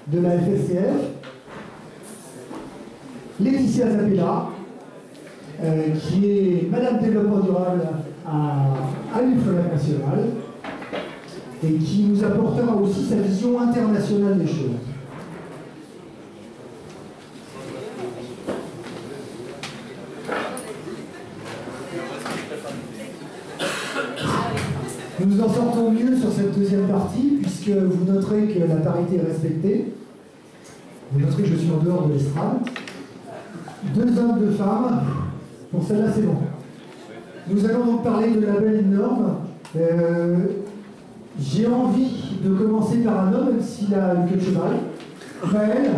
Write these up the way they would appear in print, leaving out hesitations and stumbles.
de la FSCF, Laetitia Zappella, qui est Madame Développement Durable à l'UFOLAC National, et qui nous apportera aussi sa vision internationale des choses. Nous en sortons mieux sur cette deuxième partie, puisque vous noterez que la parité est respectée. Vous noterez que je suis en dehors de l'estrade. 2 hommes, 2 femmes. Pour celle-là, c'est bon. Nous allons donc parler de label norme. J'ai envie de commencer par un homme, même s'il a une queue de cheval. Maël.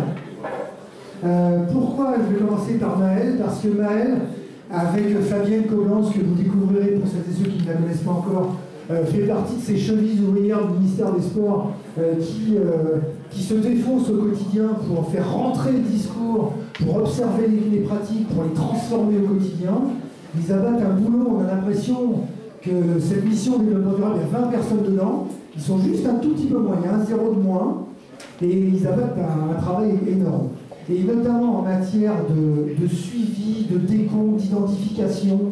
Pourquoi je vais commencer par Maël? Parce que Maël, avec Fabienne Collans, que vous découvrirez pour celles et ceux qui ne la connaissent pas encore, fait partie de ces chevilles ouvrières du ministère des Sports qui se défoncent au quotidien pour faire rentrer le discours, pour observer les pratiques, pour les transformer au quotidien. Ils abattent un boulot, on a l'impression que cette mission développement durable, il y a 20 personnes dedans, ils sont juste un tout petit peu moins, il y a un 0 de moins, et ils abattent un travail énorme. Et notamment en matière de suivi, de décompte, d'identification,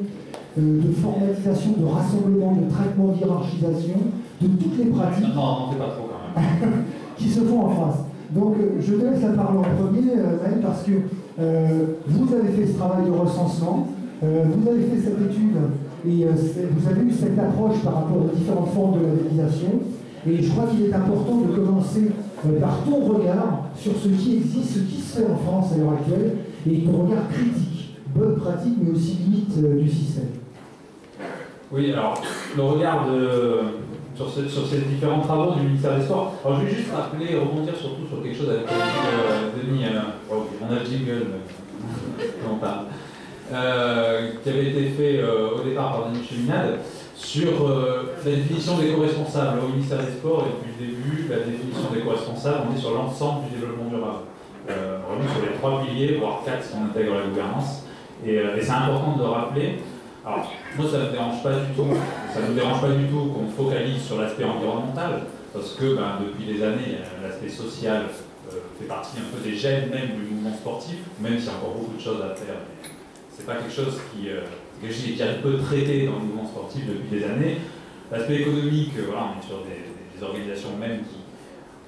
de formalisation, de rassemblement, de traitement, d'hierarchisation, de toutes les pratiques non, c'est pas trop quand même. qui se font en face. Donc je te laisse la parole en premier, Maël, parce que vous avez fait ce travail de recensement, vous avez fait cette étude, et vous avez eu cette approche par rapport aux différentes formes de labellisation, et je crois qu'il est important de commencer par ton regard sur ce qui existe, ce qui se fait en France à l'heure actuelle, et ton regard critique, bonne pratique, mais aussi limite du système. Oui, alors, le regard sur ces différents travaux du ministère des Sports. Alors, je vais juste rappeler, rebondir surtout sur quelque chose avec Denis, on a le jingle, on parle, qui avait été fait au départ par Denis Cheminade, sur la définition d'éco-responsable au ministère des Sports, et depuis le début, la définition d'éco-responsable, on est sur l'ensemble du développement durable. Vraiment sur les 3 piliers, voire 4 si on intègre la gouvernance. Et c'est important de le rappeler. Alors, moi, ça ne me dérange pas du tout. Ça ne me dérange pas du tout qu'on focalise sur l'aspect environnemental, parce que depuis des années, l'aspect social fait partie un peu des gènes même du mouvement sportif, même s'il y a encore beaucoup de choses à faire. C'est pas quelque chose qui est un peu traité dans le mouvement sportif depuis des années. L'aspect économique, voilà, on est sur des organisations même qui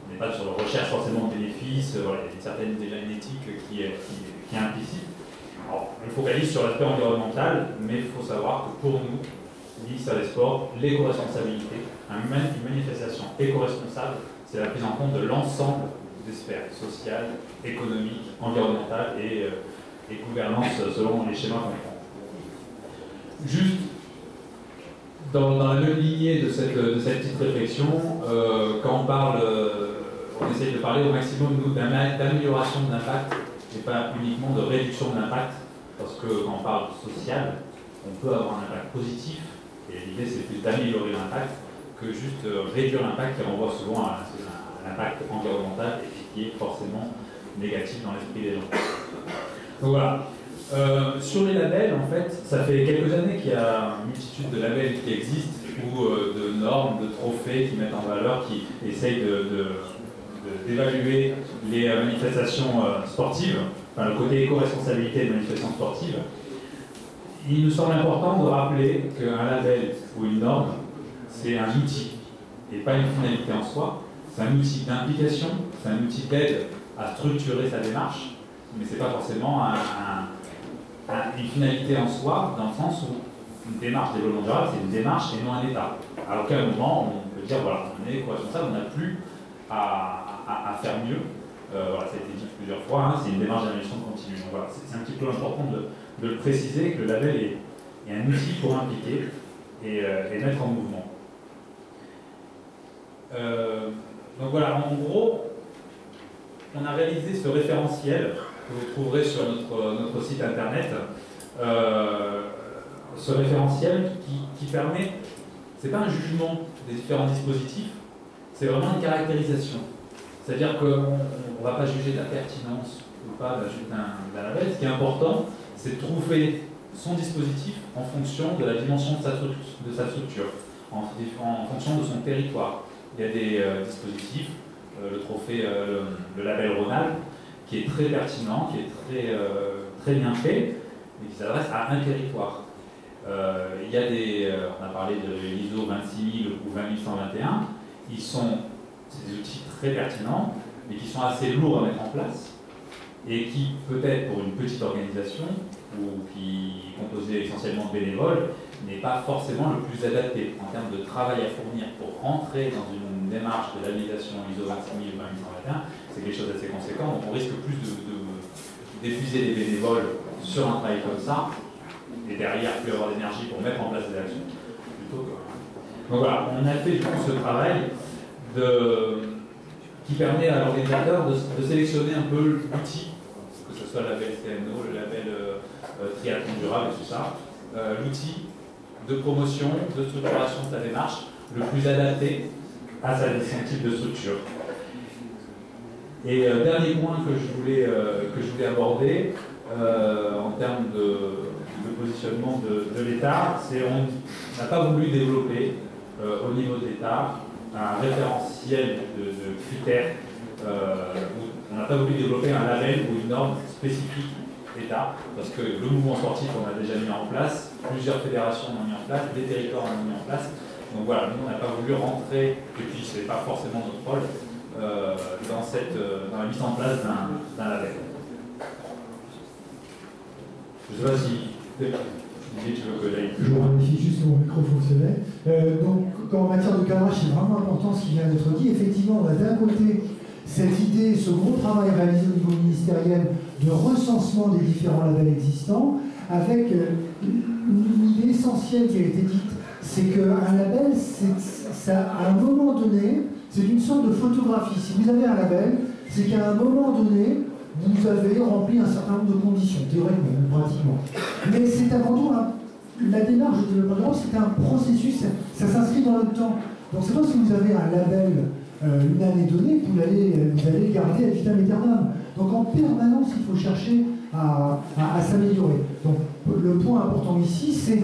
on n'est pas sur la recherche forcément de bénéfices. Voilà, il y a une certaine déjà une éthique qui est implicite. Alors, on focalise sur l'aspect environnemental, mais il faut savoir que pour nous, ministère des Sports, l'éco-responsabilité, une manifestation éco-responsable, c'est la prise en compte de l'ensemble des sphères sociales, économiques, environnementales et gouvernance selon les schémas qu'on prend. Juste dans la même lignée de cette petite réflexion, quand on essaye de parler au maximum d'amélioration de l'impact et pas uniquement de réduction de l'impact, parce que quand on parle social, on peut avoir un impact positif, et l'idée c'est plus d'améliorer l'impact que juste réduire l'impact qui renvoie souvent à l'impact environnemental et qui est forcément négatif dans l'esprit des gens. Donc voilà. Sur les labels, en fait, ça fait quelques années qu'il y a une multitude de labels qui existent, ou de normes, de trophées qui mettent en valeur, qui essayent d'évaluer les manifestations sportives, enfin le côté éco-responsabilité des manifestations sportives. Il nous semble important de rappeler qu'un label ou une norme, c'est un outil, et pas une finalité en soi. C'est un outil d'implication, c'est un outil d'aide à structurer sa démarche, mais c'est pas forcément une finalité en soi, dans le sens où une démarche de développement durable, c'est une démarche et non un état. À aucun moment, on peut dire, voilà, on est éco-responsable, on n'a plus à faire mieux. Voilà, ça a été dit plusieurs fois, hein, c'est une démarche d'amélioration continue. Donc voilà, c'est un petit peu important de le préciser, que le label est un outil pour impliquer et mettre en mouvement. Donc voilà, en gros, on a réalisé ce référentiel que vous trouverez sur notre site internet. Ce référentiel qui permet, c'est pas un jugement des différents dispositifs, c'est vraiment une caractérisation. C'est-à-dire qu'on ne va pas juger de la pertinence ou pas d'un label. Ce qui est important, c'est de trouver son dispositif en fonction de la dimension de sa structure, en fonction de son territoire. Il y a des dispositifs le trophée, le label Rhône-Alpes, qui est très pertinent, qui est très bien fait, et qui s'adresse à un territoire. Il y a on a parlé de l'ISO 26000 ou 20121, c'est des outils très pertinents, mais qui sont assez lourds à mettre en place, et qui, peut-être pour une petite organisation, ou qui est composée essentiellement de bénévoles, n'est pas forcément le plus adapté en termes de travail à fournir pour rentrer dans une démarche de labellisation ISO 26000 ou 21821. C'est quelque chose d'assez conséquent, donc on risque plus d'épuiser les bénévoles sur un travail comme ça, et derrière plus avoir d'énergie pour mettre en place des actions. Donc voilà, on a fait du coup ce travail qui permet à l'organisateur de sélectionner un peu l'outil, que ce soit le label CNO, le label triathlon durable et tout ça, l'outil de promotion, de structuration de sa démarche le plus adapté à son type de structure. Et dernier point que je voulais aborder en termes de positionnement de l'État, c'est qu'on n'a pas voulu développer au niveau de l'État un référentiel de critères, on n'a pas voulu développer un label ou une norme spécifique État, parce que le mouvement sportif on a déjà mis en place, plusieurs fédérations l'ont mis en place, des territoires l'ont mis en place. Donc voilà, nous on n'a pas voulu rentrer, et puis c'est pas forcément notre rôle, dans la mise en place d'un label. Je ne sais pas si tu veux que j'aille. Je vérifie juste que mon micro fonctionnait. Donc en matière de cadrage, c'est vraiment important ce qui vient d'être dit. Effectivement, on a d'un côté cette idée, ce gros travail réalisé au niveau ministériel de recensement des différents labels existants, avec une idée essentielle qui a été dite, c'est qu'un label, à un moment donné, c'est une sorte de photographie. Si vous avez un label, c'est qu'à un moment donné, vous avez rempli un certain nombre de conditions, théoriquement ou pratiquement. Mais c'est avant tout, la démarche de développement, c'est un processus, ça s'inscrit dans le temps. Donc c'est pas parce que vous avez un label une année donnée que vous allez garder ad vitam aeternam. Donc en permanence, il faut chercher à s'améliorer. Donc le point important ici, c'est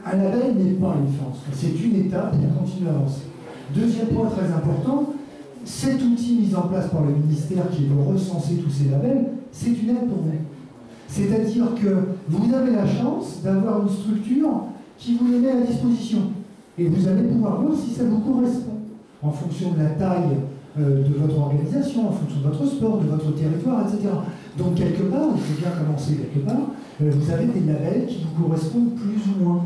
un label n'est pas une fin, c'est une étape pour continuer à avancer. Deuxième point très important, cet outil mis en place par le ministère qui est de recenser tous ces labels, c'est une aide pour vous. C'est-à-dire que vous avez la chance d'avoir une structure qui vous les met à disposition. Et vous allez pouvoir voir si ça vous correspond, en fonction de la taille de votre organisation, en fonction de votre sport, de votre territoire, etc. Donc quelque part, il faut bien commencer quelque part, vous avez des labels qui vous correspondent plus ou moins.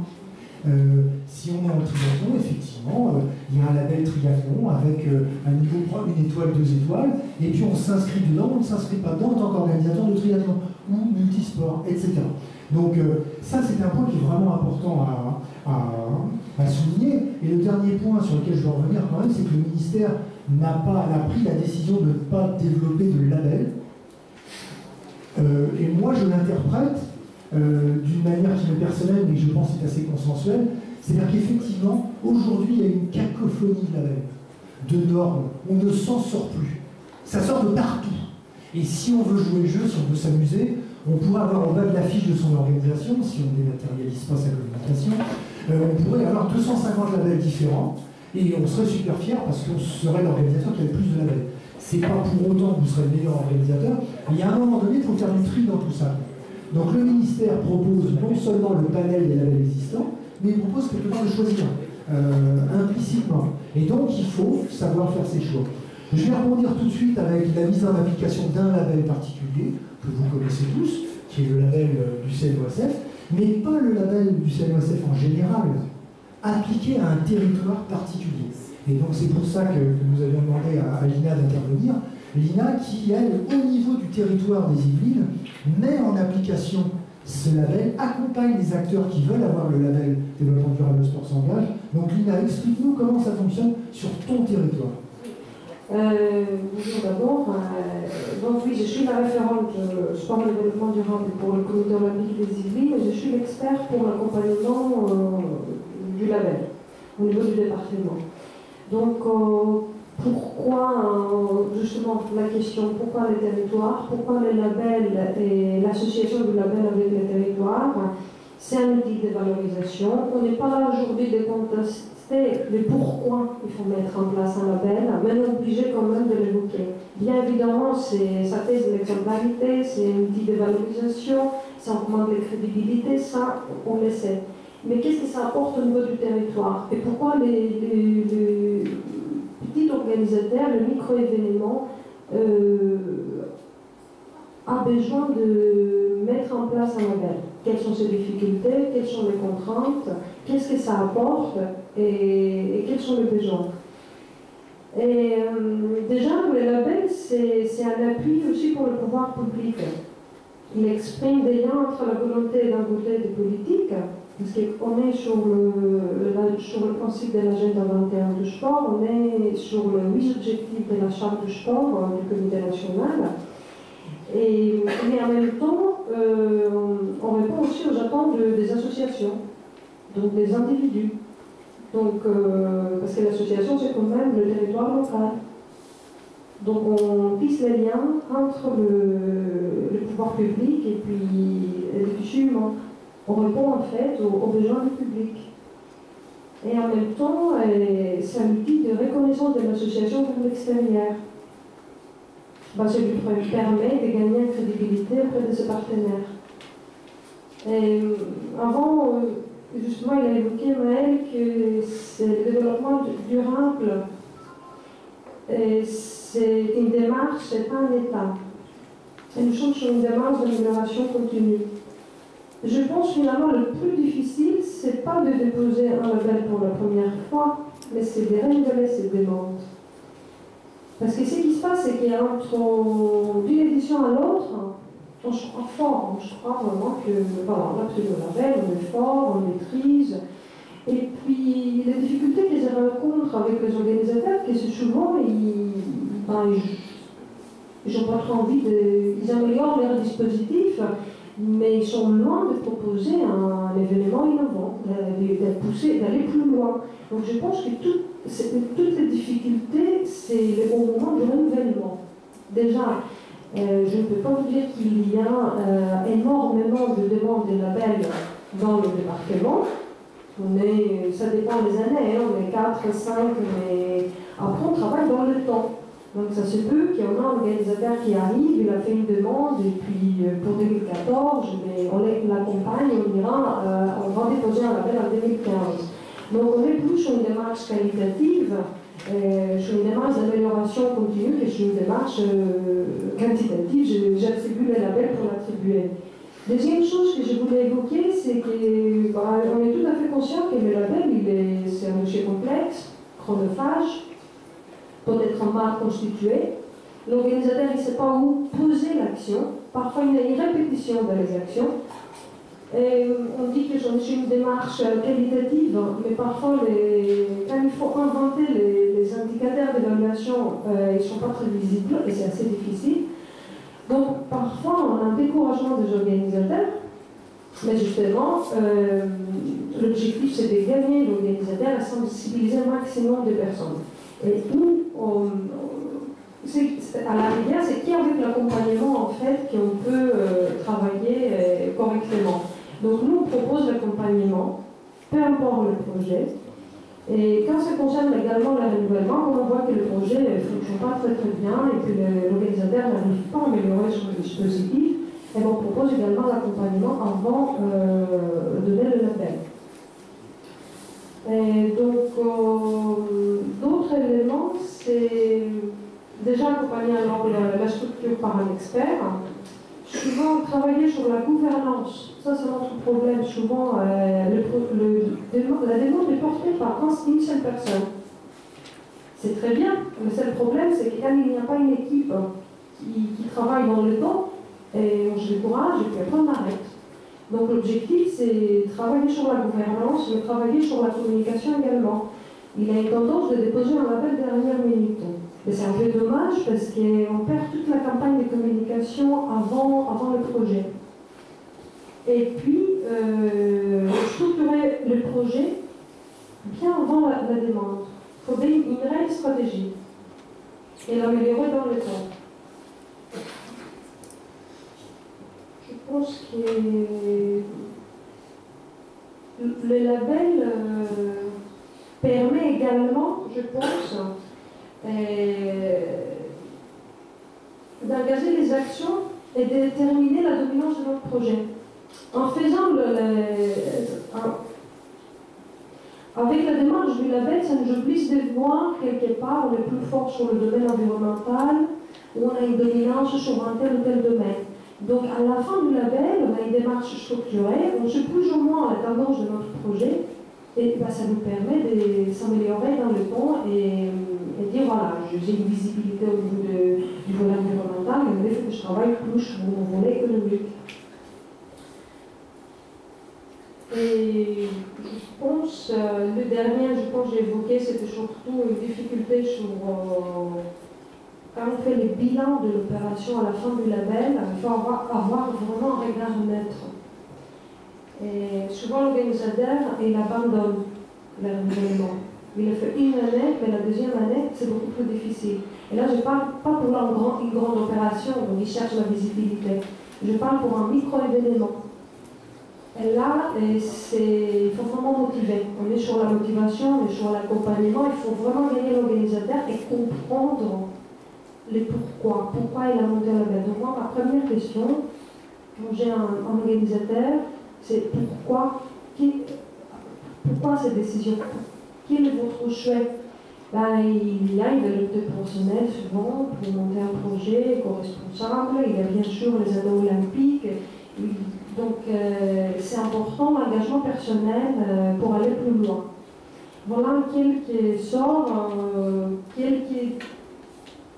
Si on est en triathlon, effectivement, il y a un label triathlon avec un niveau 3, une étoile, 2 étoiles, et puis on s'inscrit dedans, on ne s'inscrit pas dedans en tant qu'organisateur de triathlon, ou multisport, etc. Donc ça, c'est un point qui est vraiment important à souligner. Et le dernier point sur lequel je veux revenir quand même, c'est que le ministère a pris la décision de ne pas développer de label. Et moi, je l'interprète d'une manière qui est personnelle, mais que je pense est assez consensuelle. C'est-à-dire qu'effectivement, aujourd'hui, il y a une cacophonie de labels, de normes. On ne s'en sort plus. Ça sort de partout. Et si on veut jouer le jeu, si on veut s'amuser, on pourrait avoir au bas de l'affiche de son organisation, si on ne dématérialise pas sa communication, on pourrait avoir 250 labels différents, et on serait super fiers parce qu'on serait l'organisateur qui a le plus de labels. C'est pas pour autant que vous serez le meilleur organisateur, mais il y a un moment donné, il faut faire du tri dans tout ça. Donc le ministère propose non seulement le panel des labels existants, mais il propose quelque chose de choisir, implicitement. Et donc il faut savoir faire ses choix. Je vais rebondir tout de suite avec la mise en application d'un label particulier, que vous connaissez tous, qui est le label du CNOSF, mais pas le label du CNOSF en général, appliqué à un territoire particulier. Et donc c'est pour ça que nous avions demandé à l'INA d'intervenir. L'INA qui, elle, au niveau du territoire des Yvelines, met en application ce label, accompagne les acteurs qui veulent avoir le label développement durable, le sport s'engage. Donc l'INA, explique-nous comment ça fonctionne sur ton territoire. Bonjour d'abord. Donc oui, je suis la référente sport et développement durable pour le comité olympique des Yvelines et je suis l'expert pour l'accompagnement du label au niveau du département. Donc pourquoi, justement, la question, pourquoi les territoires, pourquoi les labels et l'association du label avec les territoires, c'est un outil de valorisation. On n'est pas là aujourd'hui de contester fait le pourquoi il faut mettre en place un label, mais on est obligé quand même de l'évoquer. Bien évidemment, ça teste l'exemplarité, c'est un outil de valorisation, ça augmente la crédibilité, ça, on le sait. Mais qu'est-ce que ça apporte au niveau du territoire? Et pourquoi les petits organisateurs, le micro-événement, a besoin de mettre en place un label? Quelles sont ses difficultés? Quelles sont les contraintes? Qu'est-ce que ça apporte? Et quels sont les besoins? Et déjà, le label, c'est un appui aussi pour le pouvoir public. Il exprime des liens entre la volonté d'un côté des politiques, parce qu'on est sur le principe de l'agenda 21 du sport, on est sur le 8 objectifs de la charte du sport du comité national. Mais en même temps, on répond aussi aux attentes des associations, donc des individus. Donc, parce que l'association, c'est quand même le territoire local. Donc on tisse les liens entre le pouvoir public et puis les tissus humains. On répond en fait aux besoins du public. Et en même temps, c'est un outil de reconnaissance de l'association vers l'extérieur. Ça lui permet de gagner en crédibilité auprès de ses partenaires. Et avant, justement, il a évoqué, Maël, que c'est le développement durable. C'est une démarche, c'est pas un état. Et nous sommes sur une démarche d'amélioration continue. Je pense finalement le plus difficile, c'est pas de déposer un label pour la première fois, mais c'est de renouveler cette demande. Parce que ce qui se passe, c'est qu'entre d'une édition à l'autre, on se croit fort, on se croit vraiment que voilà, on a pris le label, on est fort, on maîtrise. Et puis les difficultés qu'ils rencontrent avec les organisateurs, que c'est souvent, ils n'ont pas trop envie ils améliorent leur dispositif, mais ils sont loin de proposer un événement innovant, d'aller plus loin. Donc je pense que toutes les difficultés, c'est au moment du renouvellement. Déjà, je ne peux pas vous dire qu'il y a énormément de demandes de labels dans le département. Ça dépend des années, hein, on est 4, 5, mais après on travaille dans le temps. Donc ça se peut qu'il y en a un organisateur qui arrive, il a fait une demande, et puis pour 2014, mais on l'accompagne, on va déposer un label en 2015. Donc on est plus sur une démarche qualitative, sur une démarche d'amélioration continue que sur une démarche quantitative. J'attribue le label pour l'attribuer. Deuxième chose que je voulais évoquer, c'est qu'on est tout à fait conscient que le label, c'est un dossier complexe, chronophage, peut-être mal constitué. L'organisateur ne sait pas où poser l'action. Parfois, il y a une répétition dans les actions. Et on dit que j'en suis une démarche qualitative, mais parfois, quand il faut inventer les indicateurs d'évaluation, ils ne sont pas très visibles et c'est assez difficile. Donc, parfois, on a un découragement des organisateurs, mais justement, l'objectif, c'est de gagner l'organisateur à sensibiliser un maximum de personnes. Et nous, à la rigueur, c'est qu'avec l'accompagnement, en fait, qu'on peut travailler correctement. Donc, nous, on propose l'accompagnement, peu importe le projet. Et quand ça concerne également le renouvellement, quand on voit que le projet ne fonctionne pas très bien et que l'organisateur n'arrive pas à améliorer son dispositif, et on propose également l'accompagnement avant de donner le label. Et donc, d'autres éléments, c'est déjà accompagner alors la structure par un expert. Souvent, travailler sur la gouvernance, ça c'est notre problème. Souvent, la demande est portée par une seule personne. C'est très bien, mais le seul problème, c'est que quand il n'y a pas une équipe qui travaille dans le temps, et on se décourage et puis après on arrête. Donc l'objectif, c'est travailler sur la gouvernance, mais travailler sur la communication également. Il a une tendance de déposer un label dernière minute. Et c'est un peu dommage parce qu'on perd toute la campagne de communication avant le projet. Et puis, structurer le projet bien avant la demande. Il faut donner une réelle stratégie et l'améliorer dans le temps. Je pense que le label, permet également, je pense, d'engager les actions et de déterminer la dominance de notre projet. En faisant avec la démarche du label, ça nous oblige de voir quelque part on est plus fort sur le domaine environnemental, ou on a une dominance sur un tel ou tel domaine. Donc à la fin du label, on a une démarche structurée, on sait plus ou moins la tendance de notre projet, et ça nous permet de s'améliorer dans le temps et dire voilà, j'ai une visibilité au niveau du volet environnemental, mais il faut que je travaille plus sur mon volet économique. Et je pense, le dernier, j'ai évoqué, c'était surtout une difficulté sur quand on fait les bilans de l'opération à la fin du label, il faut avoir vraiment un regard neutre. Et souvent, l'organisateur, il abandonne l'événement. Il le fait une année, mais la deuxième année, c'est beaucoup plus difficile. Et là, je ne parle pas pour une grande opération, donc il cherche la visibilité. Je parle pour un micro-événement. Et là, il faut vraiment motiver. On est sur la motivation, on est sur l'accompagnement. Il faut vraiment gagner l'organisateur et comprendre les pourquoi. Pourquoi il a monté la label. Donc moi, ma première question, quand j'ai un organisateur, c'est pourquoi cette décision? Quel est votre choix? Il y a une volonté professionnelle souvent pour monter un projet éco-responsable. Il y a bien sûr les anneaux olympiques. Donc c'est important l'engagement personnel pour aller plus loin. Voilà quelques sorts,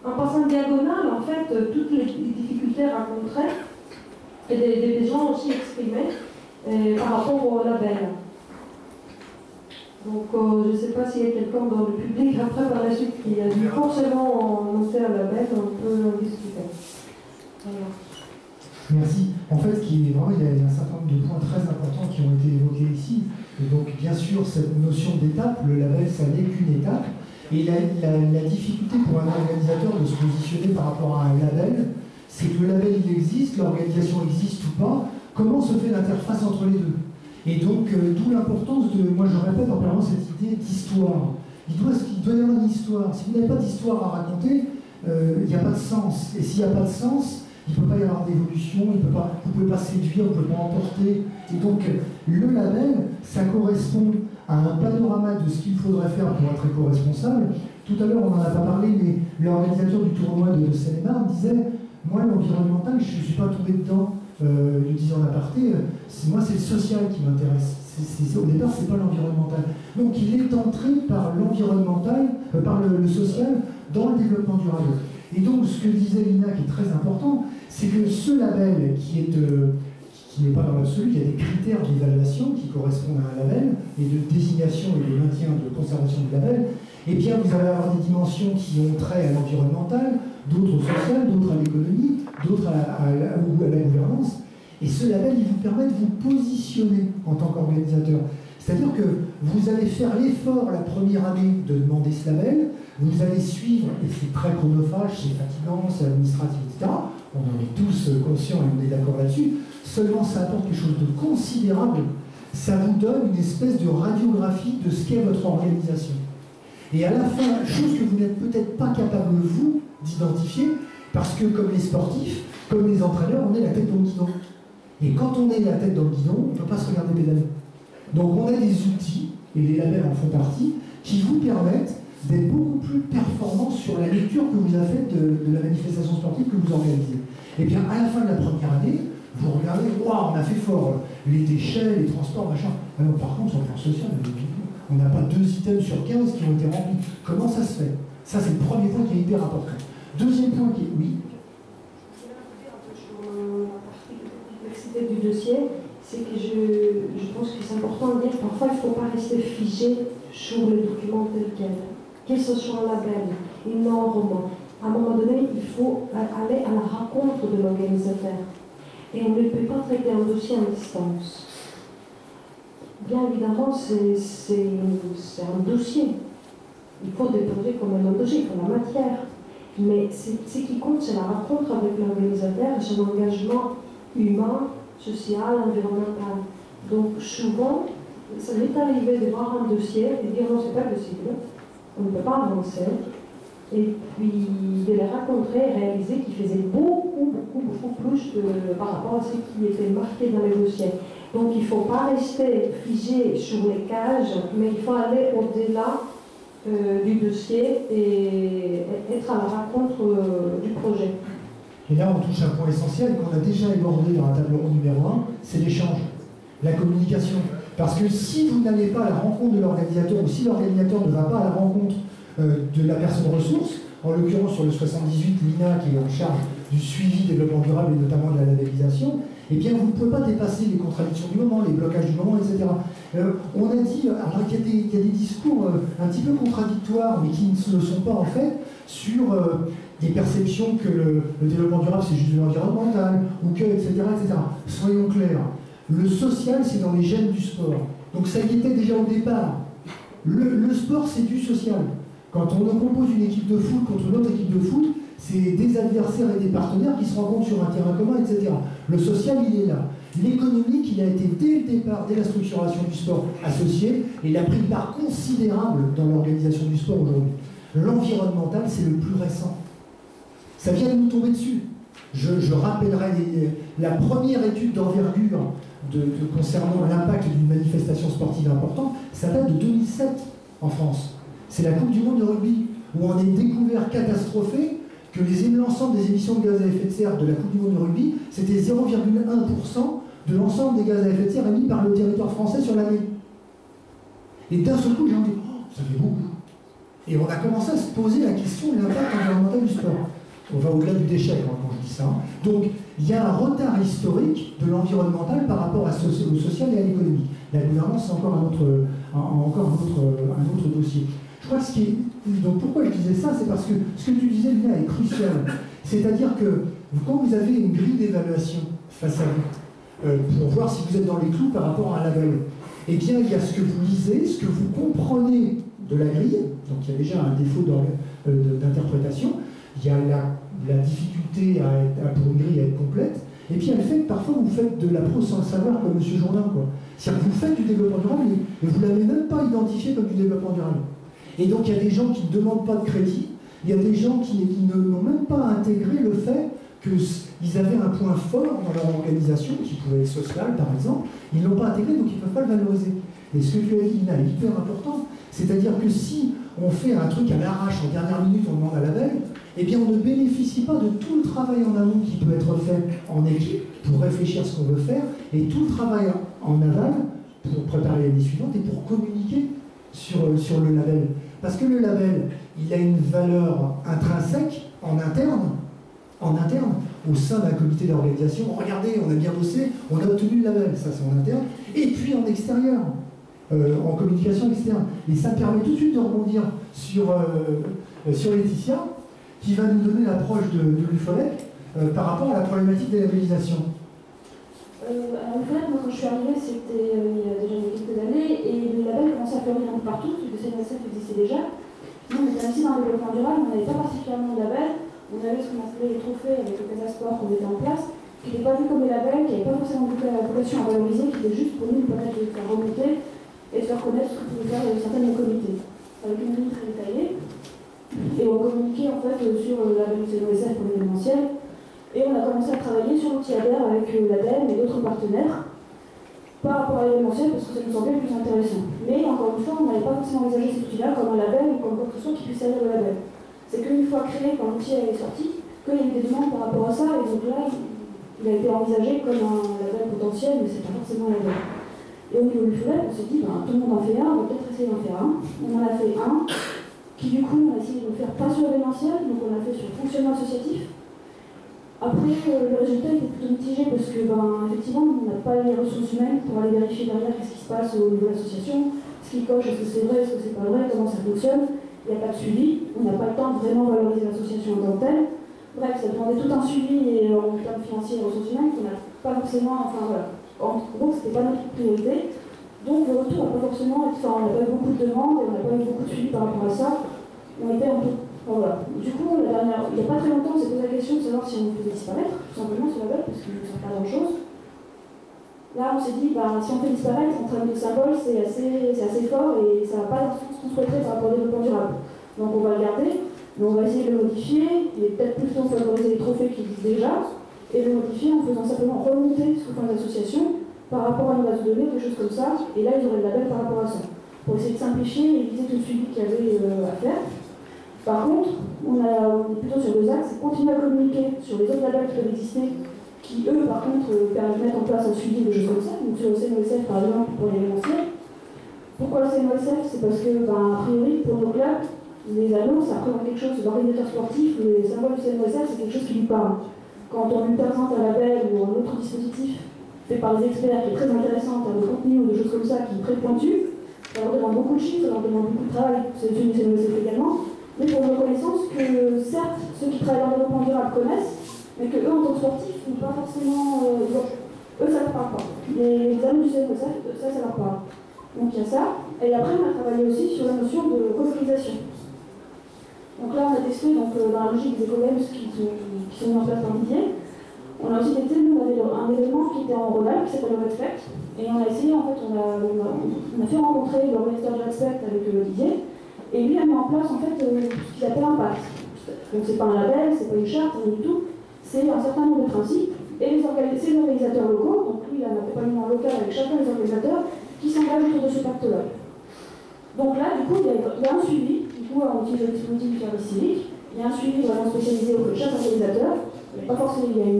en passant diagonale, en fait, toutes les difficultés rencontrées et des besoins aussi exprimés par rapport au label. Donc, je ne sais pas s'il y a quelqu'un dans le public après par la suite qui a dû forcément monter un label, on peut en discuter. Voilà. Merci. En fait, il y a un certain nombre de points très importants qui ont été évoqués ici. Et donc, bien sûr, cette notion d'étape, le label, ça n'est qu'une étape. Et la difficulté pour un organisateur de se positionner par rapport à un label, c'est que le label, il existe, l'organisation existe ou pas. Comment se fait l'interface entre les deux? Et donc, d'où l'importance de, moi je répète en permanence cette idée d'histoire. Il doit y avoir une histoire. Si vous n'avez pas d'histoire à raconter, il n'y a pas de sens. Et s'il n'y a pas de sens, il ne peut pas y avoir d'évolution, vous ne pouvez pas séduire, vous ne pouvez pas emporter. Et donc, le label, ça correspond à un panorama de ce qu'il faudrait faire pour être éco-responsable. Tout à l'heure, on n'en a pas parlé, mais l'organisateur du tournoi de Seine-et-Marne disait « Moi, l'environnemental, je ne suis pas tombé dedans. Je disais en aparté, moi, c'est le social qui m'intéresse. Au départ, ce n'est pas l'environnemental. » Donc, il est entré par l'environnemental, par le social, dans le développement durable. Et donc, ce que disait Lina, qui est très important, c'est que ce label qui n'est pas dans l'absolu, il y a des critères d'évaluation qui correspondent à un label, et de désignation et de maintien, de conservation du label, eh bien, vous allez avoir des dimensions qui ont trait à l'environnemental, d'autres au social, d'autres à l'économie, d'autres à la gouvernance. Et ce label, il vous permet de vous positionner en tant qu'organisateur. C'est-à-dire que vous allez faire l'effort la première année de demander ce label, vous allez suivre, et c'est très chronophage, c'est fatigant, c'est administratif, etc. On en est tous conscients et on est d'accord là-dessus. Seulement, ça apporte quelque chose de considérable. Ça vous donne une espèce de radiographie de ce qu'est votre organisation. Et à la fin, chose que vous n'êtes peut-être pas capable, vous, d'identifier, parce que comme les sportifs, comme les entraîneurs, on est la tête dans le guidon. Et quand on est la tête dans le guidon, on ne peut pas se regarder pédaler. Donc on a des outils, et les labels en font partie, qui vous permettent d'être beaucoup plus performants sur la lecture que vous avez faite de la manifestation sportive que vous organisez. Et bien à la fin de la première année, vous regardez, waouh, on a fait fort, les déchets, les transports, machin. Alors par contre, sur le plan social, on n'a pas 2 items sur 15 qui ont été remplis. Comment ça se fait? Ça, c'est le premier point qui est hyper important. Deuxième point qui est, oui. La complexité du dossier, c'est que je pense que c'est important de dire que parfois il ne faut pas rester figé sur le document tel quel. Que ce soit un label, une norme. À un moment donné, il faut aller à la rencontre de l'organisateur. Et on ne peut pas traiter un dossier à distance. Bien évidemment, c'est un dossier. Il faut déposer comme un dossier, il faut la matière. Mais ce qui compte, c'est la rencontre avec l'organisateur et son engagement humain, social, environnemental. Donc souvent, ça m'est arrivé de voir un dossier et de dire non, c'est pas possible, on ne peut pas avancer. Et puis de les rencontrer et réaliser qu'ils faisaient beaucoup plus par rapport à ce qui était marqué dans les dossiers. Donc il ne faut pas rester figé sur les cases, mais il faut aller au-delà du dossier et être à la rencontre du projet. Et là, on touche un point essentiel qu'on a déjà abordé dans la table ronde numéro 1, c'est l'échange, la communication. Parce que si vous n'allez pas à la rencontre de l'organisateur, ou si l'organisateur ne va pas à la rencontre de la personne ressource, en l'occurrence sur le 78, l'INA qui est en charge du suivi développement durable et notamment de la labellisation, eh bien vous ne pouvez pas dépasser les contradictions du moment, les blocages du moment, etc. On a dit, alors qu'il y a des discours un petit peu contradictoires, mais qui ne le sont pas en fait, sur des perceptions que le développement durable c'est juste de l'environnemental, ou que, etc., etc. Soyons clairs, le social c'est dans les gènes du sport. Donc ça y était déjà au départ. Le sport c'est du social. Quand on compose une équipe de foot contre une autre équipe de foot, c'est des adversaires et des partenaires qui se rencontrent sur un terrain commun, etc. Le social, il est là. L'économique, il a été dès le départ, dès la structuration du sport associé, et il a pris une part considérable dans l'organisation du sport aujourd'hui. L'environnemental, c'est le plus récent. Ça vient de nous tomber dessus. Je rappellerai la première étude d'envergure concernant l'impact d'une manifestation sportive importante, ça date de 2007 en France. C'est la Coupe du Monde de rugby, où on est découvert catastrophé que l'ensemble des émissions de gaz à effet de serre de la Coupe du Monde de rugby, c'était 0,1% de l'ensemble des gaz à effet de serre émis par le territoire français sur l'année. Et d'un seul coup, j'ai dit, oh, ça fait beaucoup. Et on a commencé à se poser la question de l'impact environnemental du sport. On va au-delà du déchet quand je dis ça. Donc, il y a un retard historique de l'environnemental par rapport au social et à l'économie. La gouvernance, c'est encore un autre dossier. Je crois que donc pourquoi je disais ça, c'est parce que ce que tu disais, Lina, est crucial. C'est-à-dire que quand vous avez une grille d'évaluation face à vous, pour voir si vous êtes dans les clous par rapport à un label, eh bien, il y a ce que vous lisez, ce que vous comprenez de la grille, donc il y a déjà un défaut d'interprétation, il y a la difficulté pour une grille à être complète, et puis il y a le fait que parfois vous faites de la prose sans le savoir, comme M. Jourdain, quoi. C'est-à-dire que vous faites du développement durable, et vous ne l'avez même pas identifié comme du développement durable. Et donc il y a des gens qui ne demandent pas de crédit, il y a des gens qui n'ont même pas intégré le fait qu'ils avaient un point fort dans leur organisation, qui pouvait être social par exemple, ils ne l'ont pas intégré, donc ils ne peuvent pas le valoriser. Et ce que tu as dit, Lina, est hyper important, c'est-à-dire que si on fait un truc à l'arrache, en dernière minute, on demande à la veille, eh bien on ne bénéficie pas de tout le travail en amont qui peut être fait en équipe pour réfléchir à ce qu'on veut faire, et tout le travail en aval pour préparer l'année suivante et pour communiquer sur le label. Parce que le label, il a une valeur intrinsèque en interne, au sein d'un comité d'organisation. Regardez, on a bien bossé, on a obtenu le label, ça c'est en interne, et puis en extérieur, en communication externe. Et ça permet tout de suite de rebondir sur Laetitia, qui va nous donner l'approche de l'UFOLEC par rapport à la problématique des labellisations. Alors, en fait, moi, quand je suis arrivée, c'était il y a déjà une quelques années, et le label commençait à fleurir un peu partout, parce que CNSF existait déjà. Nous, on était ainsi dans le développement durable, on n'avait pas particulièrement de label, on avait ce qu'on appelait les trophées avec le Casasport qu'on mettait en place, qui n'étaient pas vus comme des labels, qui n'avaient pas forcément beaucoup la population à valoriser, qui étaient juste pour nous permettre de faire remonter et de faire connaître ce que pouvaient faire certains de nos comités, avec une ligne très détaillée. Et on communiquait en fait sur la label CNSF pour l'événementiel. Et on a commencé à travailler sur l'outil ADER avec l'ADEME et d'autres partenaires par rapport à l'événementiel parce que ça nous semblait plus intéressant. Mais encore une fois, on n'avait pas forcément envisagé cet outil-là comme un label ou comme quelque chose qui puisse servir de label. C'est qu'une fois créé, quand l'outil est sorti, qu'il y a eu des demandes par rapport à ça, et donc là, il a été envisagé comme un label potentiel, mais c'est pas forcément un label. Et au niveau du FOLEC, on s'est dit, ben, tout le monde en fait un, on va peut-être essayer d'en faire un. On en a fait un, qui du coup, on a essayé de le faire pas sur l'événementiel, donc on l'a fait sur le fonctionnement associatif. Après, le résultat était plutôt mitigé parce que, effectivement, on n'a pas les ressources humaines pour aller vérifier derrière qu'est-ce qui se passe au niveau de l'association, ce qui coche, est-ce que c'est vrai, est-ce que c'est pas vrai, comment ça fonctionne. Il n'y a pas de suivi, on n'a pas le temps de vraiment valoriser l'association en tant que telle. Bref, ça demandait tout un suivi et en termes financiers et ressources humaines qu'on n'a pas forcément, enfin voilà. En gros, c'était pas notre priorité. Donc le retour n'a pas forcément, on n'a pas eu beaucoup de demandes et on n'a pas eu beaucoup de suivi par rapport à ça. On était un peu. Voilà. Du coup, il n'y a pas très longtemps, on s'est posé la question de savoir si on faisait disparaître, tout simplement, ce label, parce qu'il ne sert pas grand-chose. Là, on s'est dit, bah, si on fait disparaître en termes de symbole, c'est assez fort et ça n'a pas l'influence qu'on souhaiterait par rapport au développement durable. Donc on va le garder, mais on va essayer de le modifier, et peut-être plutôt favoriser les trophées qui existent déjà, et le modifier en faisant simplement remonter ce que font les associations par rapport à une base de données, des choses comme ça, et là ils auraient le label par rapport à ça, pour essayer de simplifier et éviter tout le suivi qu'il y avait à faire. Par contre, on est plutôt sur deux axes, c'est continuer à communiquer sur les autres labels qui peuvent exister, qui eux par contre permettent de mettre en place un suivi de choses comme ça, donc sur le CNOSF par exemple pour l'événementiel. Pourquoi le CNOSF? C'est parce que, a priori, pour nos clubs, les anneaux ça représente quelque chose, l'organisateur sportif, les symboles du CNOSF c'est quelque chose qui lui parle. Quand on lui présente un label ou un autre dispositif fait par les experts qui est très intéressant en termes de contenu ou des choses comme ça, qui est très pointu, ça leur demande beaucoup de chiffres, ça leur demande beaucoup de travail, c'est du CNOSF également, mais pour une reconnaissance que certes ceux qui travaillent dans le développement durable connaissent, mais que eux, en tant que sportifs, n'ont pas forcément... eux, ça leur parle pas. Les amis du CNOSF, ça leur parle. Donc il y a ça. Et après, on a travaillé aussi sur la notion de revalorisation. Donc là, on a testé dans la logique des éco-games qui sont mis en place par Didier. On a aussi testé, nous, on avait un événement qui était en Rhône-Alpes, qui s'appelle le Respect. Et on a essayé, en fait, on a fait rencontrer l'organisateur du Respect avec Didier. Et lui a mis en place, en fait, ce qu'il appelle un pacte. Donc c'est pas un label, c'est pas une charte, rien du tout. C'est un certain nombre de principes, et ces organisateurs locaux, donc lui il a un accompagnement local avec chacun des organisateurs, qui s'engagent autour de ce pacte-là. Donc là, du coup, il y a un suivi, du coup, on utilise le dispositif du service civique, il y a un suivi vraiment spécialisé auprès de chaque organisateur, pas forcément, il y a une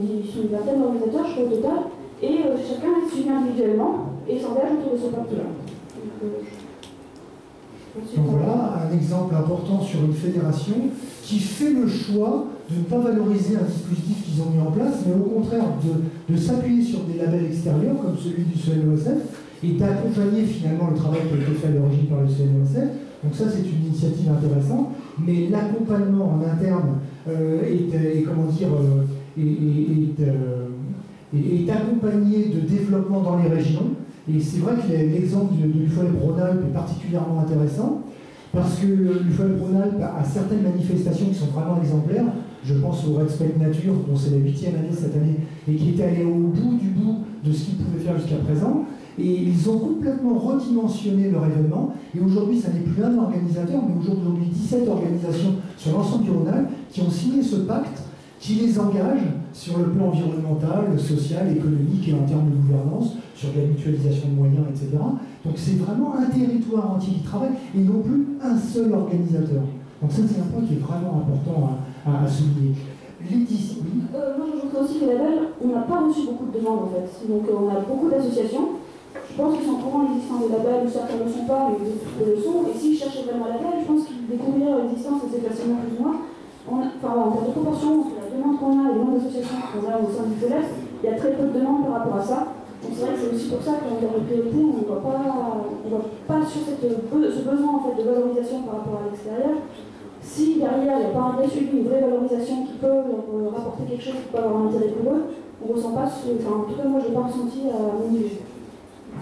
vingtaine d'organisateurs, je crois, au total, et chacun est suivi individuellement, et s'engage autour de ce pacte-là. Donc voilà un exemple important sur une fédération qui fait le choix de ne pas valoriser un dispositif qu'ils ont mis en place, mais au contraire de s'appuyer sur des labels extérieurs comme celui du CNOSF et d'accompagner finalement le travail qui a été fait à l'origine par le CNOSF. Donc ça c'est une initiative intéressante, mais l'accompagnement en interne est accompagné de développement dans les régions. Et c'est vrai que l'exemple de l'UFOLEP-Rhône-Alpes est particulièrement intéressant parce que l'UFOLEP-Rhône-Alpes a certaines manifestations qui sont vraiment exemplaires. Je pense au Respect Nature, dont c'est la 8e année cette année, et qui est allé au bout de ce qu'ils pouvaient faire jusqu'à présent. Et ils ont complètement redimensionné leur événement. Et aujourd'hui, ça n'est plus un organisateur, mais aujourd'hui 17 organisations sur l'ensemble du Rhône-Alpes qui ont signé ce pacte qui les engage sur le plan environnemental, social, économique et en termes de gouvernance, sur la mutualisation de moyens, etc. Donc c'est vraiment un territoire entier qui travaille et non plus un seul organisateur. Donc ça c'est un point qui est vraiment important à souligner. Moi j'ajouterais aussi que les labels, on n'a pas reçu beaucoup de demandes en fait. Donc on a beaucoup d'associations. Je pense qu'ils sont au courant de l'existence des labels, ou certains ne le sont pas, mais d'autres le sont. Et s'ils cherchaient vraiment un label, je pense qu'ils découvriraient l'existence assez facilement plus ou moins. En termes de proportion, entre la demande qu'on a et le nombre d'associations qu'on a au sein du FOLES, il y a très peu de demandes par rapport à ça. Donc c'est vrai que c'est aussi pour ça qu'en termes de priorité, on ne voit pas sur ce besoin en fait, de valorisation par rapport à l'extérieur. Si derrière il n'y a pas un vrai suivi, une vraie valorisation qui peut leur rapporter quelque chose qui peut avoir un intérêt pour eux, on ne ressent pas en tout cas moi je n'ai pas ressenti à mon niveau.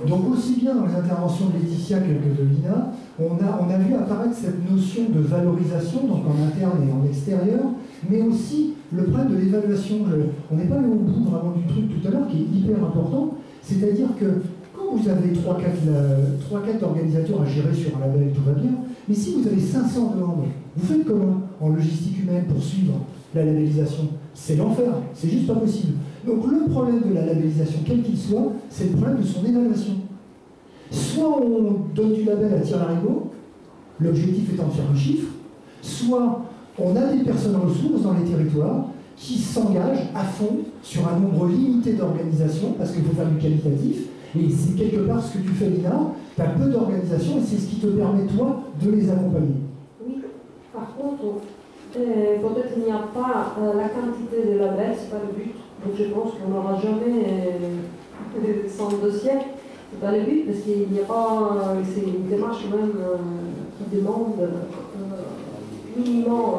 Donc aussi bien dans les interventions de Laetitia que de Lina, on a vu apparaître cette notion de valorisation, donc en interne et en extérieur, mais aussi le problème de l'évaluation. On n'est pas allé au bout vraiment du truc tout à l'heure, qui est hyper important, c'est-à-dire que quand vous avez 3-4 organisateurs à gérer sur un label, tout va bien, mais si vous avez 500 demandes, vous faites comment en logistique humaine pour suivre la labellisation? C'est l'enfer, c'est juste pas possible. Donc le problème de la labellisation, quel qu'il soit, c'est le problème de son évaluation. Soit on donne du label à tir-larigot, l'objectif étant de faire un chiffre, soit on a des personnes ressources dans les territoires qui s'engagent à fond sur un nombre limité d'organisations, parce qu'il faut faire du qualitatif, et c'est quelque part ce que tu fais, Lina, tu as peu d'organisations et c'est ce qui te permet, toi, de les accompagner. Oui, par contre, peut-être qu'il n'y a pas la quantité de labels, c'est pas le but. Donc je pense qu'on n'aura jamais 100 dossiers. C'est pas le but parce qu'il n'y a pas. C'est une démarche quand même qui demande minimum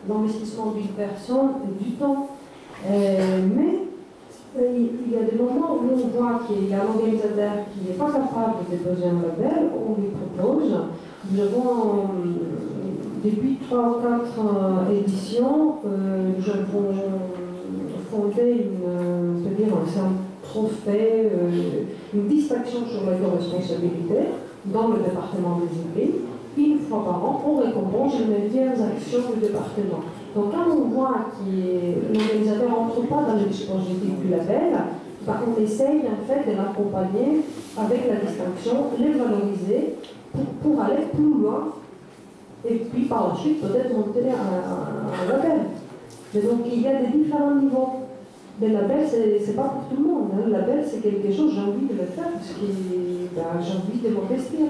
l'investissement d'une personne et du temps. Mais il y a des moments où on voit qu'il y a un organisateur qui n'est pas capable de déposer un label, on lui propose. Nous avons depuis 3 ou 4 éditions, nous avons fondé un trophée, une distinction sur l'éco-responsabilité dans le département des Yvelines. Une fois par an, on récompense les meilleures actions du département. Donc quand on voit que l'organisateur n'entre pas dans le dispositif du label, on essaye en fait de l'accompagner avec la distinction, les valoriser pour aller plus loin et puis par la suite peut-être monter un label. Mais donc il y a des différents niveaux. Le label, c'est pas pour tout le monde. Hein. Le label, c'est quelque chose, j'ai envie de le faire parce que j'ai envie de m'investir.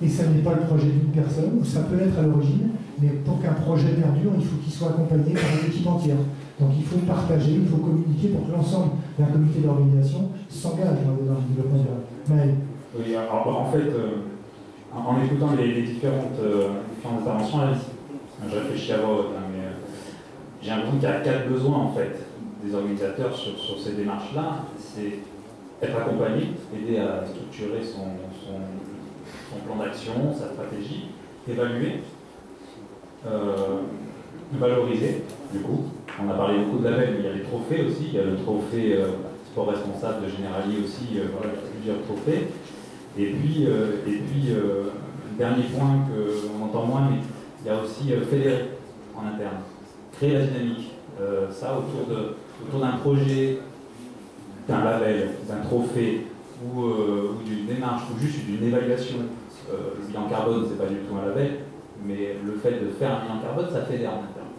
Et ça n'est pas le projet d'une personne, ou ça peut l'être à l'origine, mais pour qu'un projet perdure, il faut qu'il soit accompagné par une équipe entière. Donc il faut partager, il faut communiquer pour que l'ensemble d'un comité d'organisation s'engage dans le développement durable. Maël. Oui, alors en fait, en écoutant les différentes interventions, là, je réfléchis à voix haute, hein, mais j'ai l'impression qu'il y a 4 besoins en fait des organisateurs sur ces démarches-là. C'est être accompagné, aider à structurer son plan d'action, sa stratégie, évaluer, valoriser, du coup. On a parlé beaucoup de labels, mais il y a les trophées aussi. Il y a le trophée sport responsable de Generali aussi, voilà, plusieurs trophées. Et puis, dernier point qu'on entend moins, mais il y a aussi fédérer en interne, créer la dynamique. Ça, autour d'un projet, d'un label, d'un trophée, ou d'une démarche, ou juste d'une évaluation. Le bilan carbone, c'est pas du tout un label, mais le fait de faire un bilan carbone, ça fédère en interne.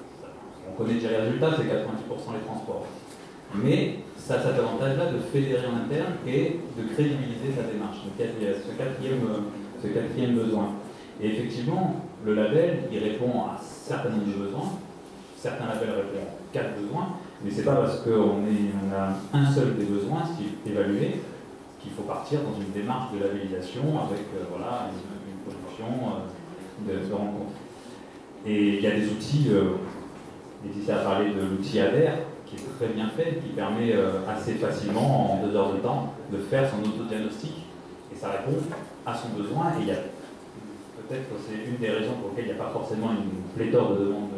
On connaît déjà les résultats, c'est 90% les transports. Mais ça a cet avantage-là de fédérer en interne et de crédibiliser sa démarche. Donc il y a ce quatrième besoin. Et effectivement, le label, il répond à un certain nombre de besoins. Certains labels répondent à 4 besoins, mais c'est pas parce qu'on a un seul des besoins, ce qui est évalué, qu'il faut partir dans une démarche de labellisation avec voilà, une production de rencontres. Et il y a des outils, Laetitia a parlé de l'outil ADER, qui est très bien fait, qui permet assez facilement, en 2 heures de temps, de faire son autodiagnostic. Et ça répond à son besoin. Et il y a peut-être, c'est une des raisons pour lesquelles il n'y a pas forcément une pléthore de demandes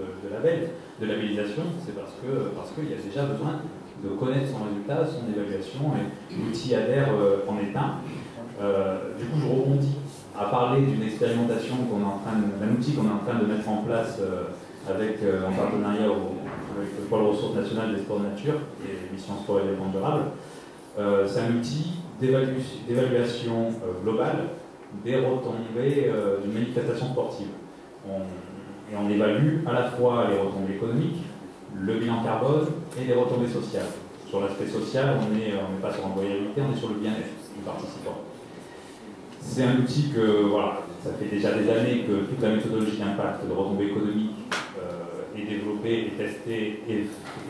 de labellisation, c'est parce qu'il y a déjà besoin de connaître son résultat, son évaluation, et l'outil ADER en est un. Du coup, je rebondis à parler d'une expérimentation d'un outil qu'on est en train de mettre en place en partenariat avec le Pôle ressources nationales des sports de nature et Mission Sport et Développement Durable. C'est un outil d'évaluation globale des retombées d'une manifestation sportive. Et on évalue à la fois les retombées économiques, le bilan carbone et les retombées sociales. Sur l'aspect social, on n'est pas sur l'employabilité, on est sur le bien-être du participant. C'est un outil que, voilà, ça fait déjà des années que toute la méthodologie d'impact de retombées économiques est développée, est testée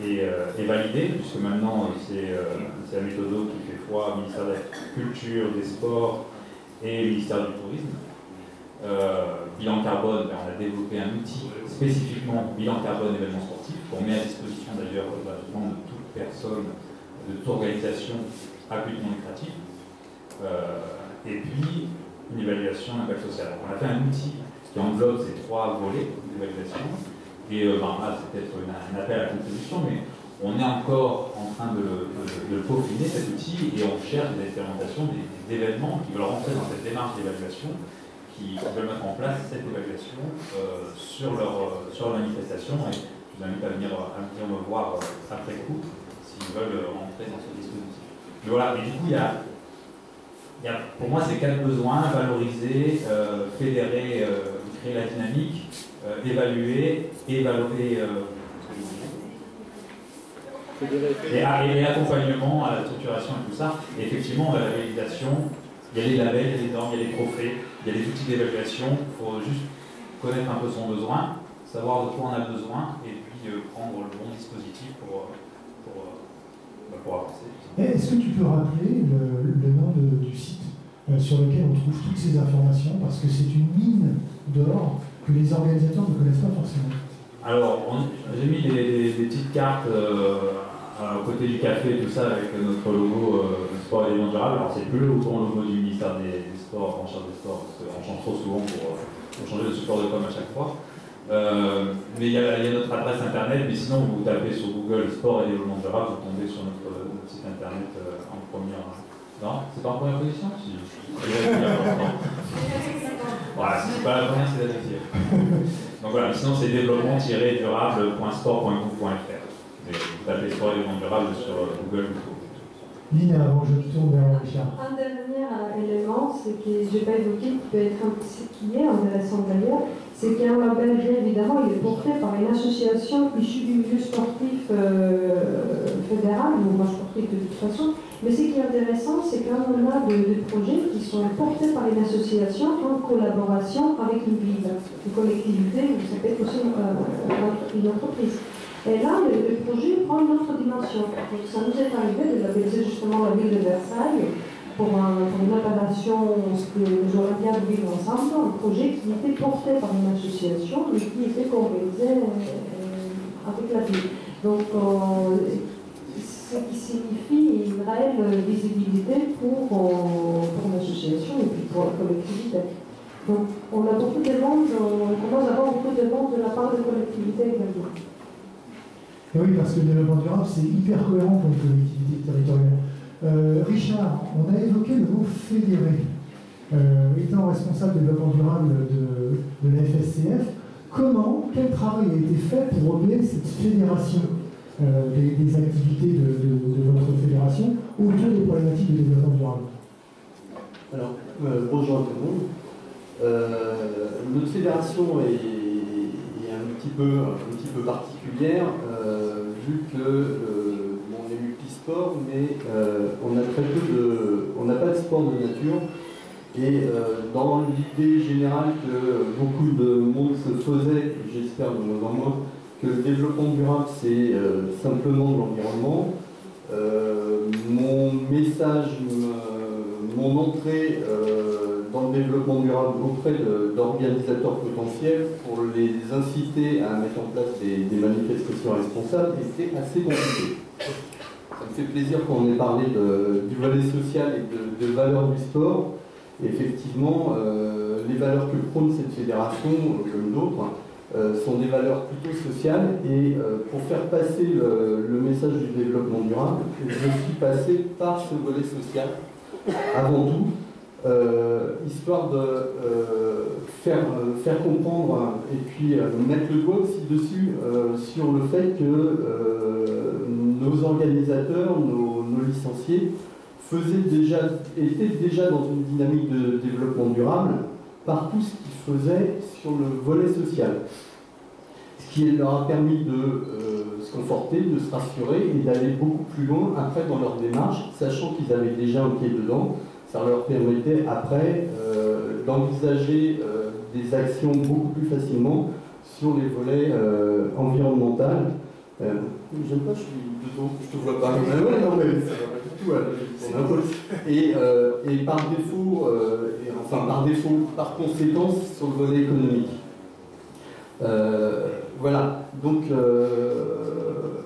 et validée, puisque maintenant c'est la méthode qui fait foi au ministère de la Culture, des Sports et au ministère du Tourisme. Bilan carbone, on a développé un outil spécifiquement bilan carbone événement sportif qu'on met à disposition d'ailleurs de toute personne, de toute organisation à but non lucratif. Et puis une évaluation d'impact social. Donc, on a fait un outil qui englobe ces 3 volets d'évaluation. Et là, c'est peut-être un appel à la contribution, mais on est encore en train de le peaufiner, cet outil, et on cherche des expérimentations, des événements qui veulent rentrer dans cette démarche d'évaluation, qui veulent mettre en place cette évaluation sur leur manifestation. Et je vous invite à venir me voir après coup s'ils veulent rentrer dans ce dispositif. Mais voilà, et du coup, il y a pour moi ces 4 besoins: valoriser, fédérer, créer la dynamique, évaluer et valoriser. Et accompagnement à la structuration et tout ça. Et effectivement, la labellisation, il y a les labels, il y a les normes, il y a les trophées, il y a les outils d'évaluation. Il faut juste connaître un peu son besoin, savoir de quoi on a besoin, et puis prendre le bon dispositif pour avancer. Est-ce que tu peux rappeler le nom du site sur lequel on trouve toutes ces informations? Parce que c'est une mine d'or que les organisateurs ne connaissent pas forcément. Alors, j'ai mis des petites cartes aux côtés du café, tout ça, avec notre logo sport et développement durable. Alors, c'est plus le logo du ministère des Sports, en charge des sports, parce qu'on change trop souvent pour changer de support de com à chaque fois. Mais il y a notre adresse internet, mais sinon vous tapez sur Google sport et développement durable, vous tombez sur notre site internet en première. Non, c'est pas en première position si. Voilà, si c'est pas la première, c'est la deuxième. Donc voilà, sinon c'est développement-durable.sport.gouv.fr. Vous tapez sport et développement durable sur Google. Lina, avant je tourne vers Richard. Un dernier élément, c'est que je n'ai pas évoqué, qui peut être qui est intéressant d'ailleurs, c'est qu'un label, bien évidemment, il est porté par une association issue du milieu sportif fédéral, ou pas sportif de toute façon. Mais ce qui est intéressant, c'est qu'on a des projets qui sont portés par une association en collaboration avec une ville, une collectivité, ou ça peut être aussi une entreprise. Et là, le projet prend une autre dimension. Donc, ça nous est arrivé de labelliser justement la ville de Versailles pour une opération que les Olympiades vivent ensemble, un projet qui était porté par une association et qui était organisé avec la ville. Donc, ce qui signifie une réelle visibilité pour l'association et puis pour la collectivité. Donc, on a beaucoup de demandes, on commence à avoir beaucoup de demandes de la part des collectivités également. Et oui, parce que le développement durable, c'est hyper cohérent pour une collectivité territoriale. Richard, on a évoqué le mot fédéré. Étant responsable du développement durable de la FSCF, quel travail a été fait pour obtenir cette fédération des activités de votre fédération autour des problématiques de développement durable? Alors, bonjour à tout le monde. Notre fédération est un petit peu particulière, vu que on est multisport, mais on n'a pas de sport de nature. Et dans l'idée générale que beaucoup de monde se faisait, j'espère de moins en moins, que le développement durable c'est simplement de l'environnement, mon message, mon entrée dans le développement durable auprès d'organisateurs potentiels pour les inciter à mettre en place des manifestations responsables était assez compliqué. Ça me fait plaisir qu'on ait parlé du volet social et de valeurs du sport. Et effectivement, les valeurs que prône cette fédération, comme d'autres, sont des valeurs plutôt sociales. Et pour faire passer le message du développement durable, je suis passé par ce volet social avant tout. Histoire de faire comprendre et puis mettre le doigt aussi dessus sur le fait que nos organisateurs, nos licenciés étaient déjà dans une dynamique de développement durable par tout ce qu'ils faisaient sur le volet social. Ce qui leur a permis de se conforter, de se rassurer et d'aller beaucoup plus loin après dans leur démarche, sachant qu'ils avaient déjà un pied dedans. Ça leur permettait après d'envisager des actions beaucoup plus facilement sur les volets environnementaux. J'aime pas, je suis de dos, je te vois pas. Ouais, non, mais ça va pas du tout. Et par défaut, par conséquence, sur le volet économique. Voilà, donc,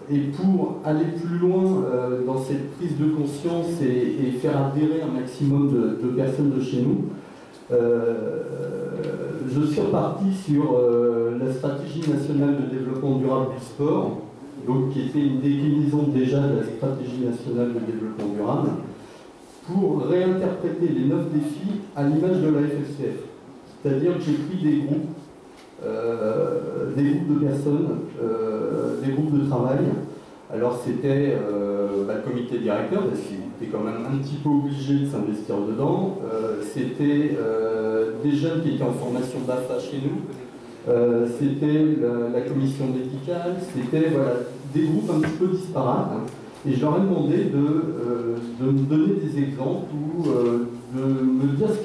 et pour aller plus loin dans cette prise de conscience et faire adhérer un maximum de personnes de chez nous, je suis reparti sur la stratégie nationale de développement durable du sport, donc qui était une déclinaison déjà de la stratégie nationale de développement durable, pour réinterpréter les 9 défis à l'image de la FSCF. C'est-à-dire que j'ai pris des groupes de personnes, des groupes de travail. Alors c'était le comité directeur, parce qu'il était quand même un petit peu obligé de s'investir dedans. C'était des jeunes qui étaient en formation BAFA chez nous. C'était la commission médicale. C'était des groupes un petit peu disparates. Et je leur ai demandé de me donner des exemples ou de me dire ce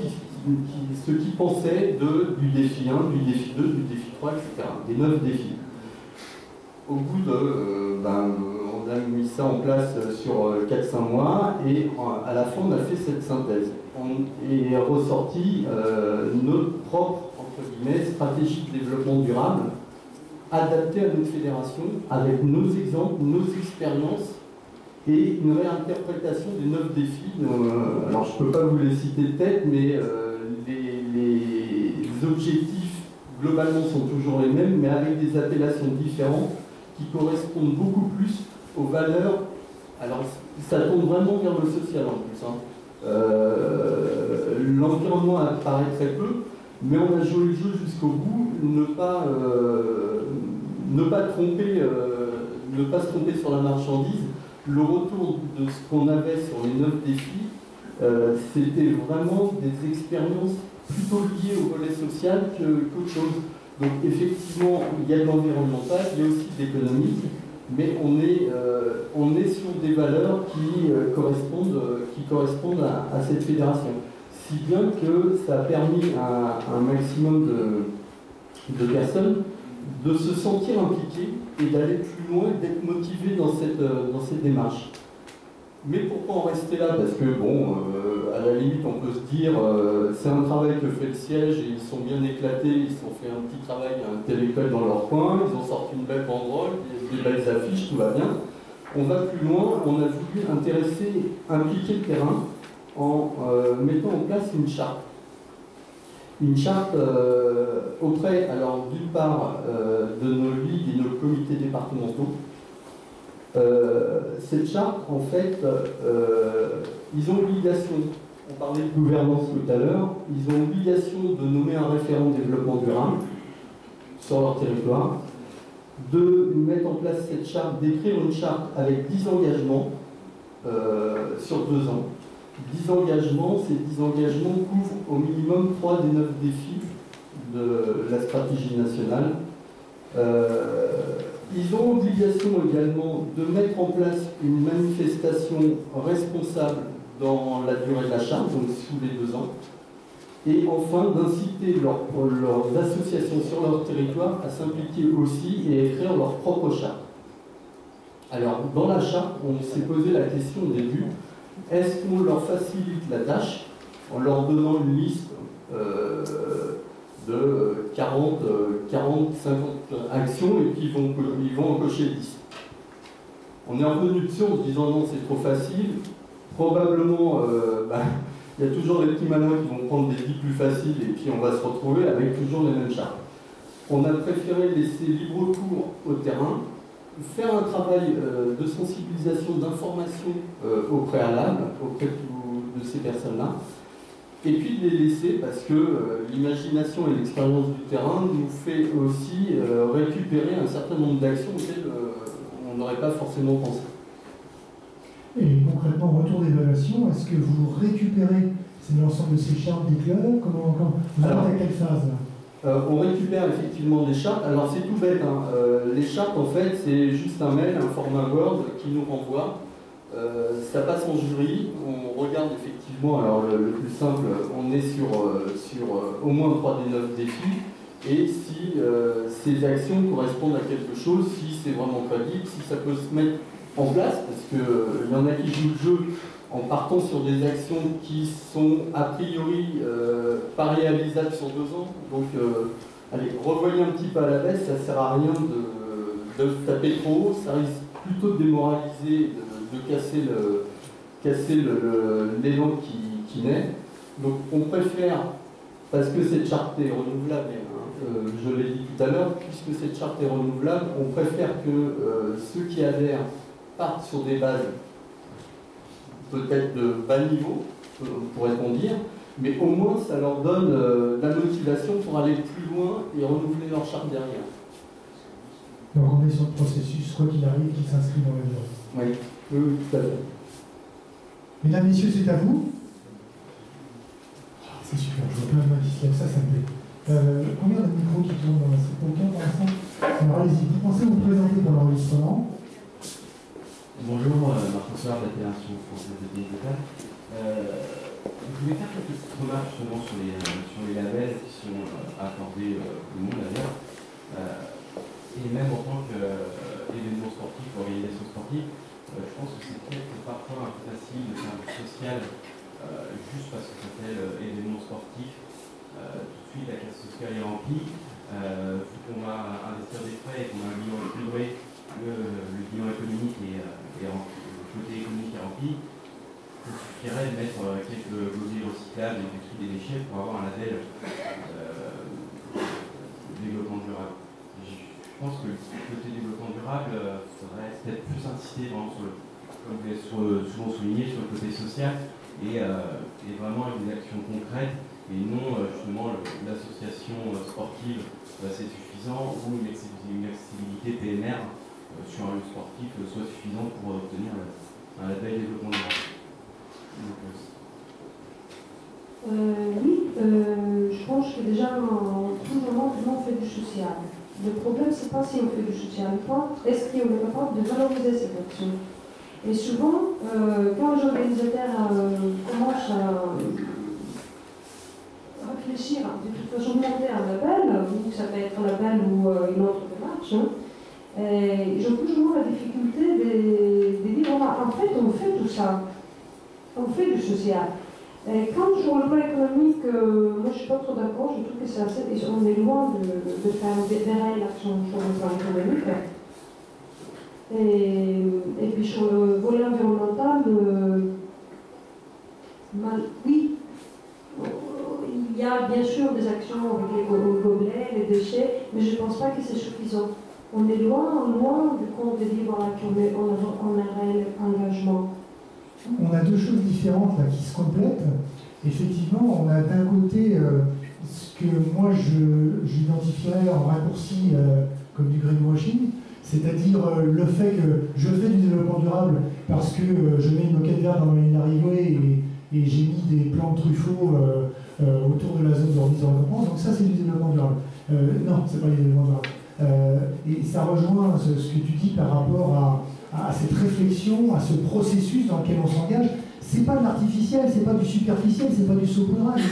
qu'ils pensaient du défi 1, du défi 2, du défi 3, etc. Des 9 défis. Au bout de... on a mis ça en place sur 4-5 mois et à la fin on a fait cette synthèse. On est ressorti notre propre, entre guillemets, stratégie de développement durable adaptée à notre fédération avec nos exemples, nos expériences et une réinterprétation des 9 défis. Alors je ne peux pas vous les citer de tête, mais les objectifs globalement sont toujours les mêmes, mais avec des appellations différentes qui correspondent beaucoup plus aux valeurs. Alors, ça tourne vraiment vers le social en plus. L'environnement apparaît très peu, mais on a joué le jeu jusqu'au bout, ne pas se tromper sur la marchandise. Le retour de ce qu'on avait sur les 9 défis, c'était vraiment des expériences plutôt liées au volet social qu'autre chose. Donc effectivement, il y a de l'environnemental, il y a aussi de l'économique, mais on est sur des valeurs qui correspondent à cette fédération. Si bien que ça a permis à un maximum de personnes de se sentir impliquées et d'aller plus loin, d'être motivées dans cette démarche. Mais pourquoi en rester là? Parce que, bon, à la limite, on peut se dire, c'est un travail que fait le siège et ils sont bien éclatés, ils ont fait un petit travail intellectuel dans leur coin, ils ont sorti une belle banderole, des belles affiches, tout va bien. On va plus loin, on a voulu impliquer le terrain en mettant en place une charte. Une charte auprès, alors d'une part, de nos ligues et nos comités départementaux. Cette charte, en fait, ils ont l'obligation, on parlait de gouvernance tout à l'heure, ils ont l'obligation de nommer un référent développement durable sur leur territoire, de mettre en place cette charte, d'écrire une charte avec 10 engagements sur 2 ans. 10 engagements, ces 10 engagements couvrent au minimum 3 des 9 défis de la stratégie nationale. Ils ont obligation également de mettre en place une manifestation responsable dans la durée de la charte, donc sous les 2 ans. Et enfin, d'inciter leurs associations sur leur territoire à s'impliquer aussi et à écrire leur propre charte. Alors, dans la charte, on s'est posé la question au début, est-ce qu'on leur facilite la tâche en leur donnant une liste de 40, 50 actions et puis ils vont en cocher 10. On est revenu dessus en se disant non, c'est trop facile. Probablement, il y a toujours des petits malins qui vont prendre des 10 plus faciles et puis on va se retrouver avec toujours les mêmes chartes. On a préféré laisser libre cours au terrain, faire un travail de sensibilisation, d'information au préalable auprès de ces personnes-là. Et puis de les laisser parce que l'imagination et l'expérience du terrain nous fait aussi récupérer un certain nombre d'actions auxquelles on n'aurait pas forcément pensé. Et concrètement, retour d'évaluation, est-ce que vous récupérez l'ensemble de ces chartes des clubs? Comment vous êtes à quelle phase? On récupère effectivement des chartes. Alors c'est tout bête, hein. Les chartes en fait c'est juste un mail, un format Word qui nous renvoie. Ça passe en jury, on regarde effectivement, alors le plus simple, on est sur au moins 3 des 9 défis, et si ces actions correspondent à quelque chose, si c'est vraiment crédible, si ça peut se mettre en place, parce qu'il y en a qui jouent le jeu en partant sur des actions qui sont a priori pas réalisables sur 2 ans. Donc allez, revoyez un petit peu à la baisse, ça ne sert à rien de taper trop haut, ça risque plutôt de démoraliser, de casser l'élan qui naît. Donc on préfère, parce que cette charte est renouvelable, je l'ai dit tout à l'heure, puisque cette charte est renouvelable, on préfère que ceux qui adhèrent partent sur des bases peut-être de bas niveau, pourrait-on dire, mais au moins ça leur donne la motivation pour aller plus loin et renouveler leur charte derrière. Donc on est sur le processus, quoi qu'il arrive, qui s'inscrit dans la durée. Oui, tout à fait. Mesdames, messieurs, c'est à vous. C'est super, je vois plein de mains qui se lèvent, ça me plaît. Combien de micros qui tournent dans la salle? Aucun pour l'instant? Alors allez-y, vous pensez vous présenter pour l'enregistrement? Bonjour, Martin Soir de la Fédération française de pays d'État. Je voulais faire quelques petites remarques justement sur les labels qui sont accordés au monde d'ailleurs. Et même en tant qu'événement sportif, organisation sportive, je pense que c'est peut-être parfois un peu facile de faire du social juste parce que ça s'appelle événement sportif. Tout de suite, la classe sociale est remplie. Vu qu'on va investir des frais et qu'on a un bilan équilibré, le bilan économique le côté économique est rempli. Il suffirait de mettre quelques gosiers recyclables et du tri des déchets pour avoir un label durable. Je pense que le côté développement durable faudrait peut-être plus insister vraiment sur comme vous l'avez souvent souligné, sur le côté social et vraiment avec des actions concrètes et non justement l'association sportive c'est suffisant ou une accessibilité PNR sur un lieu sportif soit suffisant pour obtenir un label développement durable. Je pense que déjà, tout le monde fait du social. Le problème, c'est pas si on fait du social ou pas, est-ce qu'on est capable de valoriser cette action. Et souvent, quand les organisateurs commencent à réfléchir, de toute façon, monter un label, ou ça peut être un label ou une autre démarche, ils ont plus ou moins la difficulté de dire, en fait, on fait tout ça, on fait du social. Et quand sur le plan économique, moi je ne suis pas trop d'accord, je trouve que c'est assez, on est loin de faire des réelles actions sur le plan économique. Et puis sur le volet environnemental, oui, il y a bien sûr des actions avec les gobelets, les déchets, mais je ne pense pas que c'est suffisant. On est loin du compte de dire voilà, qu'on a un réel engagement. On a deux choses différentes là, qui se complètent. Effectivement, on a d'un côté ce que moi j'identifierais en raccourci comme du greenwashing, c'est-à-dire le fait que je fais du développement durable parce que je mets une moquette verte dans ma ligne d'arrivée et j'ai mis des plants de truffaut autour de la zone de remise en récompense, donc ça c'est du développement durable. Non, c'est pas du développement durable. Et ça rejoint ce que tu dis par rapport à cette réflexion, à ce processus dans lequel on s'engage. C'est pas de l'artificiel, c'est pas du superficiel, c'est pas du saupoudrage,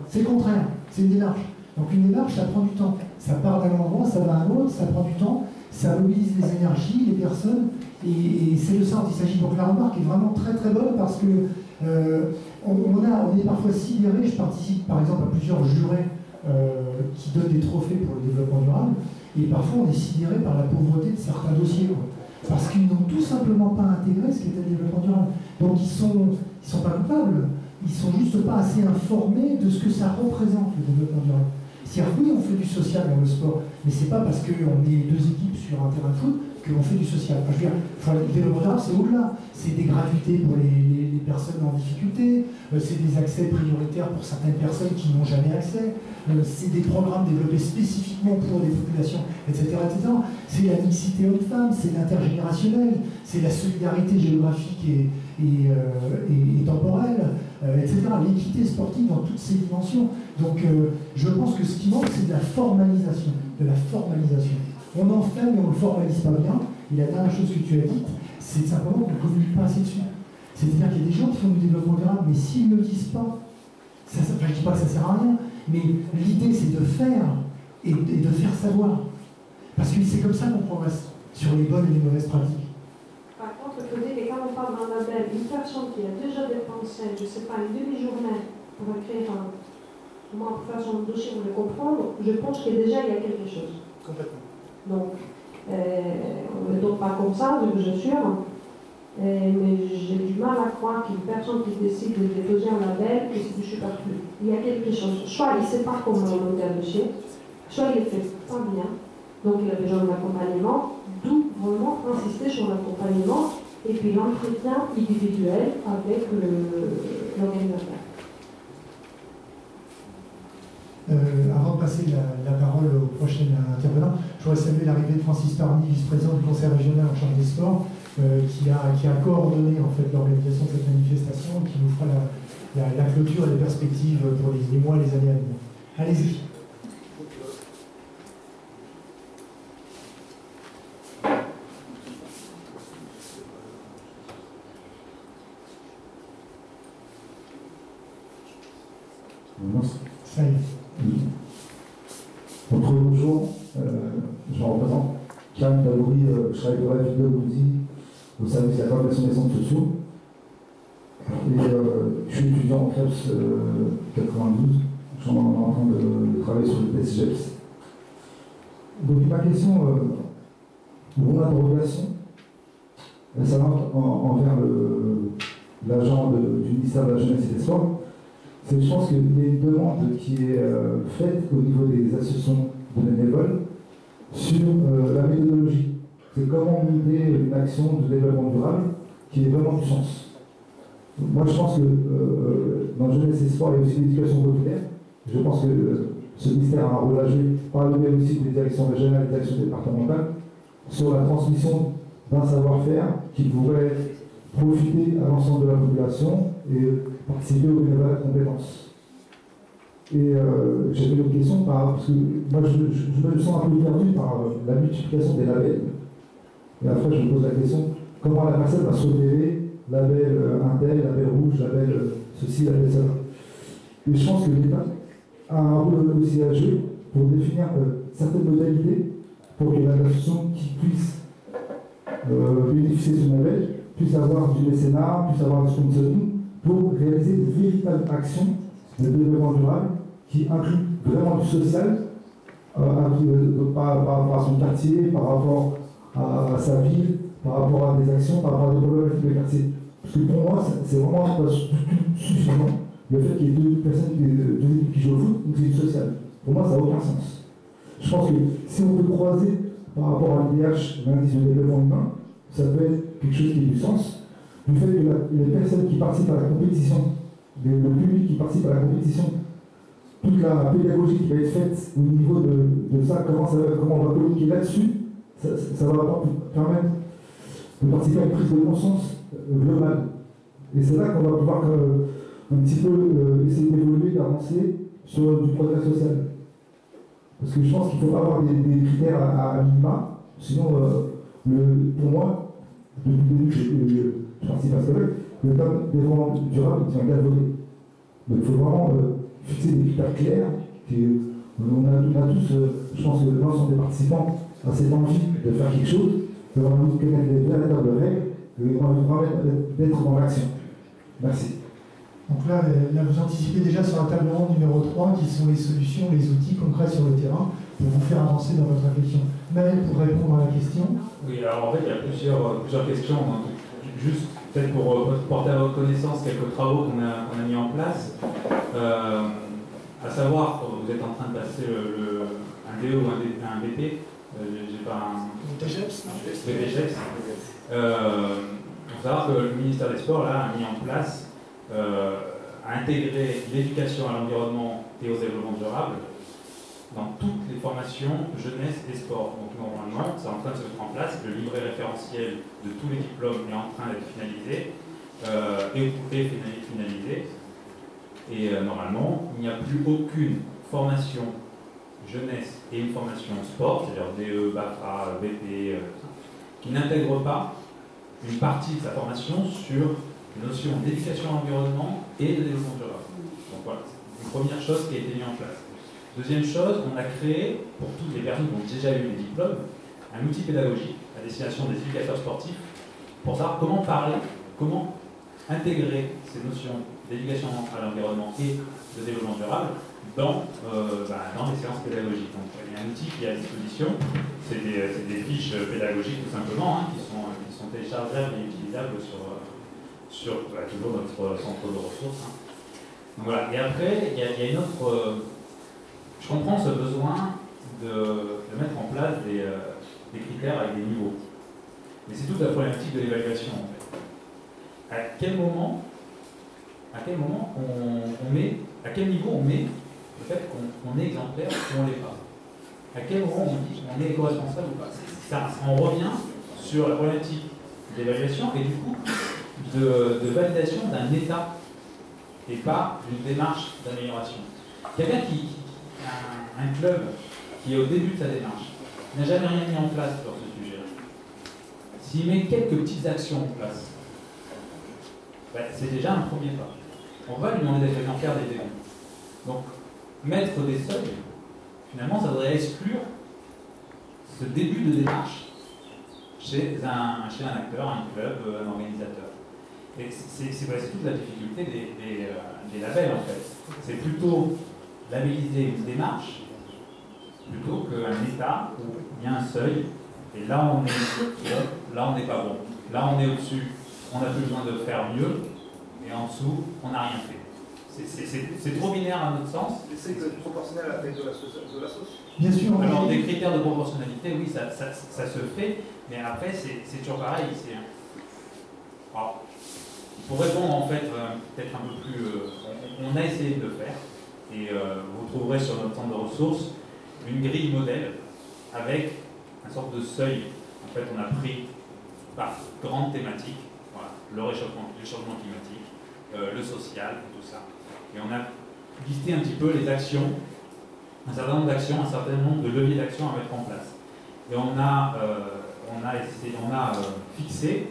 c'est le contraire, c'est une démarche. Donc une démarche, ça prend du temps. Ça part d'un endroit, ça va à un autre, ça prend du temps, ça mobilise les énergies, les personnes, et c'est de ça dont il s'agit. Donc la remarque est vraiment très très bonne parce que on est parfois sidéré. Je participe par exemple à plusieurs jurés qui donnent des trophées pour le développement durable, et parfois on est sidéré par la pauvreté de certains dossiers. Parce qu'ils n'ont tout simplement pas intégré ce qu'était le développement durable. Donc ils sont pas coupables, ils sont juste pas assez informés de ce que ça représente le développement durable. C'est-à-dire oui, on fait du social dans le sport, mais c'est pas parce qu'on est deux équipes sur un terrain de foot qu'on fait du social. Enfin, je veux dire, le développement durable, c'est au-delà. C'est des gratuités pour les personnes en difficulté, c'est des accès prioritaires pour certaines personnes qui n'ont jamais accès, c'est des programmes développés spécifiquement pour des populations, etc. etc. C'est la mixité homme-femme, c'est l'intergénérationnel, c'est la solidarité géographique et temporelle, etc. L'équité sportive dans toutes ses dimensions. Donc je pense que ce qui manque, c'est de la formalisation. On en fait, mais on ne le formalise pas bien. Et la dernière chose que tu as dite, c'est simplement qu'on ne communique pas assez dessus. C'est-à-dire qu'il y a des gens qui font du développement durable, mais s'ils ne le disent pas, je ne dis pas que ça ne sert à rien, mais l'idée c'est de faire et de faire savoir. Parce que c'est comme ça qu'on progresse sur les bonnes et les mauvaises pratiques. Par contre, il faut dire que quand on parle d'un label, une personne qui a déjà dépensé, je ne sais pas, une demi-journée pour écrire pour faire son dossier, pour le comprendre, je pense que déjà il y a quelque chose. Complètement. Donc, on ne tombe pas comme ça, je vous assure. Mais j'ai du mal à croire qu'une personne qui décide de déposer un label, que c'est du superflu. Il y a quelque chose. Soit il ne sait pas comment monter un dossier, soit il le fait pas bien, donc il a besoin d'un accompagnement, d'où vraiment insister sur l'accompagnement et puis l'entretien individuel avec l'organisateur. Avant de passer la parole au prochain intervenant, je voudrais saluer l'arrivée de Francis Parny, vice-président du Conseil régional en charge des sports, qui a coordonné en fait l'organisation de cette manifestation et qui nous fera la clôture et les perspectives pour les mois et les années à venir. Allez-y. Ça y est. Bonjour, je représente Karim Tabouri, je travaille pour la vidéo au service de la coordination des centres sociaux. Et je suis étudiant en CLEPS 92, je suis en train de travailler sur le PSGEPS. Donc ma question, mon interrogation, ça va envers l'agent du ministère de la Jeunesse et des Sports. Je pense qu'il y a une demande qui est faite au niveau des associations de bénévoles sur la méthodologie. C'est comment monter une action de développement durable qui ait vraiment du sens. Moi, je pense que dans le jeunesse et sport, il y a aussi l'éducation populaire. Je pense que ce ministère a un rôle à jouer par le biais aussi des directions régionales et des directions départementales sur la transmission d'un savoir-faire qui pourrait profiter à l'ensemble de la population et participer au bénévolat de compétences. Et j'avais une autre question, parce que moi je me sens un peu perdu par la multiplication des labels. Et après je me pose la question, comment la personne va se repérer, label Intel, label rouge, label ceci, label ça. Et je pense que l'État a un rôle aussi à jouer pour définir certaines modalités pour que l'association qui puisse bénéficier de ce label puisse avoir du mécénat, puisse avoir du sponsoring pour réaliser de véritables actions de développement durable qui incluent vraiment du social par rapport à son quartier, par rapport à sa ville, par rapport à des actions, par rapport à des problématiques de quartier. Parce que pour moi, c'est vraiment pas suffisant le fait qu'il y ait deux personnes, deux équipes qui jouent au foot, donc c'est du social. Pour moi, ça n'a aucun sens. Je pense que si on peut croiser par rapport à l'IDH, l'indice de développement humain, ça peut être quelque chose qui a du sens. Du fait que les personnes qui participent à la compétition, le public qui participe à la compétition, toute la pédagogie qui va être faite au niveau de ça, comment on va communiquer là-dessus, ça va permettre de participer à une prise de conscience globale. Et c'est là qu'on va pouvoir un petit peu essayer d'évoluer, d'avancer sur du progrès social. Parce que je pense qu'il ne faut pas avoir des critères à minima, sinon, pour moi, depuis le début, je participe à ce collègue, le terme développement durable est un galvaudé. Donc il faut vraiment fixer des critères clairs. On a tous, je pense que l'ensemble des participants a cette envie de faire quelque chose, de vraiment connaître les véritables règles, et vraiment d'être dans l'action. Merci. Donc là, vous anticipez déjà sur la table ronde numéro 3, qui sont les solutions, les outils concrets sur le terrain pour vous faire avancer dans votre réflexion. Maël, pour répondre à la question. Oui, alors en fait, il y a plusieurs questions. Donc, juste peut-être pour porter à votre connaissance quelques travaux qu'on a mis en place. À savoir, vous êtes en train de passer un DE ou un BP. J'ai pas un. BPGEPS, non BPGEPS. Il faut savoir que le ministère des Sports là, a mis en place, a intégré l'éducation à l'environnement et au développement durable dans toutes les formations jeunesse et sport. Donc normalement, c'est en train de se mettre en place. Le livret référentiel de tous les diplômes est en train d'être finalisé et finalisé. Et normalement, il n'y a plus aucune formation jeunesse et une formation sport, c'est-à-dire DE, BAFA, BP, qui n'intègre pas une partie de sa formation sur les notions d'éducation à l'environnement et de développement durable. Donc voilà, c'est une première chose qui a été mise en place. Deuxième chose, on a créé, pour toutes les personnes qui ont déjà eu des diplômes, un outil pédagogique à destination des éducateurs sportifs pour savoir comment parler, comment intégrer ces notions d'éducation à l'environnement et de développement durable dans les séances pédagogiques. Donc il y a un outil qui est à disposition, c'est des fiches pédagogiques tout simplement, qui sont téléchargeables et utilisables sur toujours notre centre de ressources. Donc voilà. Et après, il y a une autre. Je comprends ce besoin de mettre en place des critères avec des niveaux. Mais c'est toute la problématique de l'évaluation en fait. À quel niveau on met le fait qu'on est exemplaire ou on ne l'est pas? À quel moment on dit qu'on est éco-responsable ou pas? On revient sur la problématique d'évaluation et du coup de validation d'un état et pas d'une démarche d'amélioration. Quelqu'un un club qui est au début de sa démarche, n'a jamais rien mis en place sur ce sujet-là. S'il met quelques petites actions en place, c'est déjà un premier pas. On va lui demander d'être exemplaire dès le début. Donc, mettre des seuils, finalement, ça devrait exclure ce début de démarche chez un acteur, un club, un organisateur. Et c'est toute la difficulté des labels, en fait. C'est plutôt labelliser une démarche plutôt qu'un état où il y a un seuil et là on est bon, là on n'est pas bon, là on est au-dessus, on a plus besoin de faire mieux et en dessous on n'a rien fait. c'est trop binaire à notre sens. C'est proportionnel à la taille de la sauce. Bien sûr. Alors des critères de proportionnalité, oui, ça se fait, mais après c'est toujours pareil. Alors, pour répondre en fait, peut-être un peu plus, on a essayé de le faire, et vous trouverez sur notre centre de ressources une grille modèle avec une sorte de seuil. En fait, on a pris par grande thématique, voilà, le changement climatique, le social, tout ça. Et on a listé un petit peu les actions, un certain nombre d'actions, un certain nombre de leviers d'action à mettre en place. Et on a fixé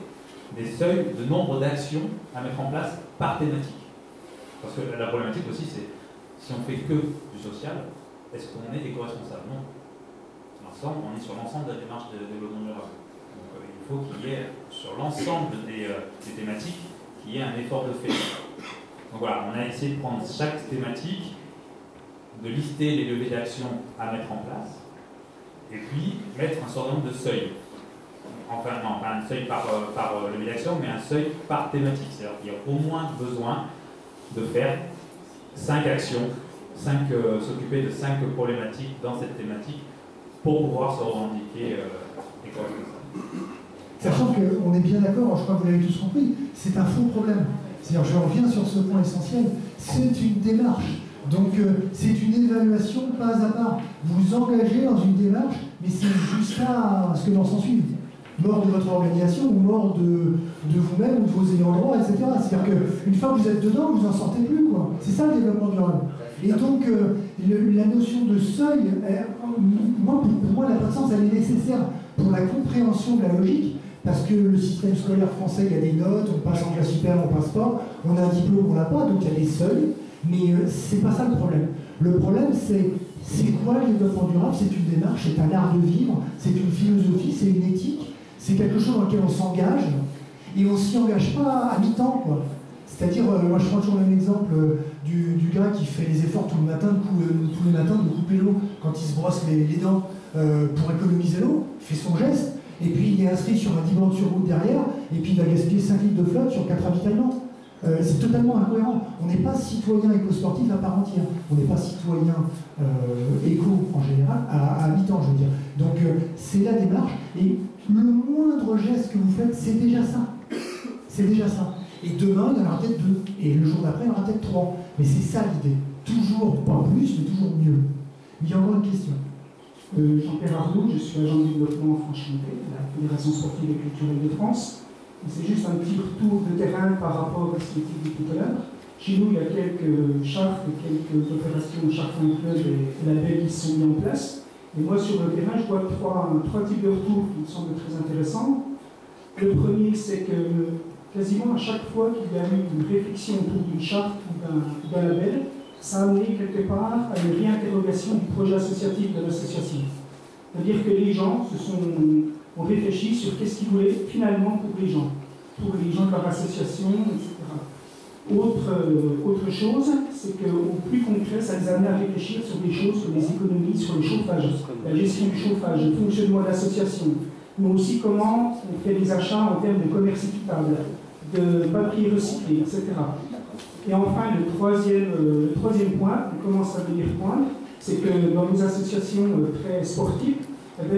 des seuils de nombre d'actions à mettre en place par thématique. Parce que la problématique aussi, c'est si on fait que du social, est-ce qu'on est éco-responsable? Non. On est sur l'ensemble de la démarche de développement durable. Donc il faut qu'il y ait, sur l'ensemble des thématiques, qu'il y ait un effort de fait. Donc voilà, on a essayé de prendre chaque thématique, de lister les leviers d'action à mettre en place, et puis mettre un certain nombre de seuils. Enfin, non, pas un seuil par levier d'action, mais un seuil par thématique. C'est-à-dire qu'il y a au moins besoin de faire 5 actions, s'occuper de 5 problématiques dans cette thématique pour pouvoir se revendiquer éco-responsable. Sachant qu'on est bien d'accord, je crois que vous l'avez tous compris, c'est un faux problème. C'est-à-dire, je reviens sur ce point essentiel, c'est une démarche. Donc, c'est une évaluation pas à pas. Vous vous engagez dans une démarche, mais c'est jusqu'à ce que l'on s'en suive. Mort de votre organisation ou mort de vous-même ou de vos ayants droit, etc. C'est-à-dire qu'une fois que vous êtes dedans, vous n'en sortez plus, quoi. C'est ça le développement durable. Et donc, la notion de seuil, pour moi, elle n'a pas de sens, elle est nécessaire pour la compréhension de la logique. Parce que le système scolaire français, il y a des notes, on passe en classe supérieure, on passe pas, on a un diplôme, on l'a pas, donc il y a des seuils, mais c'est pas ça le problème. Le problème, c'est quoi le développement durable? C'est une démarche, c'est un art de vivre, c'est une philosophie, c'est une éthique, c'est quelque chose dans lequel on s'engage, et on s'y engage pas à mi-temps, quoi. C'est-à-dire, moi je prends toujours le même exemple du gars qui fait les efforts tous les matins de couper l'eau quand il se brosse les dents pour économiser l'eau, il fait son geste. Et puis il est inscrit sur un 10 bornes sur route derrière, et puis il va gaspiller 5 litres de flotte sur 4 ravitaillements. C'est totalement incohérent. On n'est pas citoyen éco-sportif à part entière. On n'est pas citoyen éco en général à mi-temps, je veux dire. Donc c'est la démarche, et le moindre geste que vous faites, c'est déjà ça. C'est déjà ça. Et demain, il y en aura peut-être 2. Et le jour d'après, il y en aura peut-être 3. Mais c'est ça l'idée. Toujours, pas plus, mais toujours mieux. Il y a encore une question. Jean-Pierre Arnaud, je suis agent de développement en Franche-Comté, la Fédération sportive et culturelle de France. C'est juste un petit retour de terrain par rapport à ce qui était dit tout à l'heure. Chez nous, il y a quelques chartes, quelques opérations, chartes en club et labels qui sont mis en place. Et moi, sur le terrain, je vois trois types de retours qui me semblent très intéressants. Le premier, c'est que quasiment à chaque fois qu'il y a eu une réflexion autour d'une charte ou d'un label, ça a amené quelque part à une réinterrogation du projet associatif de l'association. C'est-à-dire que les gens ont réfléchi sur qu'est-ce qu'ils voulaient finalement pour les gens de leur association, etc. Autre chose, c'est qu'au plus concret, ça les a amené à réfléchir sur des choses comme les économies, sur le chauffage, la gestion du chauffage, le fonctionnement de l'association, mais aussi comment on fait des achats en termes de commerce équitable, de papier recyclé, etc. Et enfin, le troisième point, qui commence à venir poindre, c'est que dans nos associations très sportives,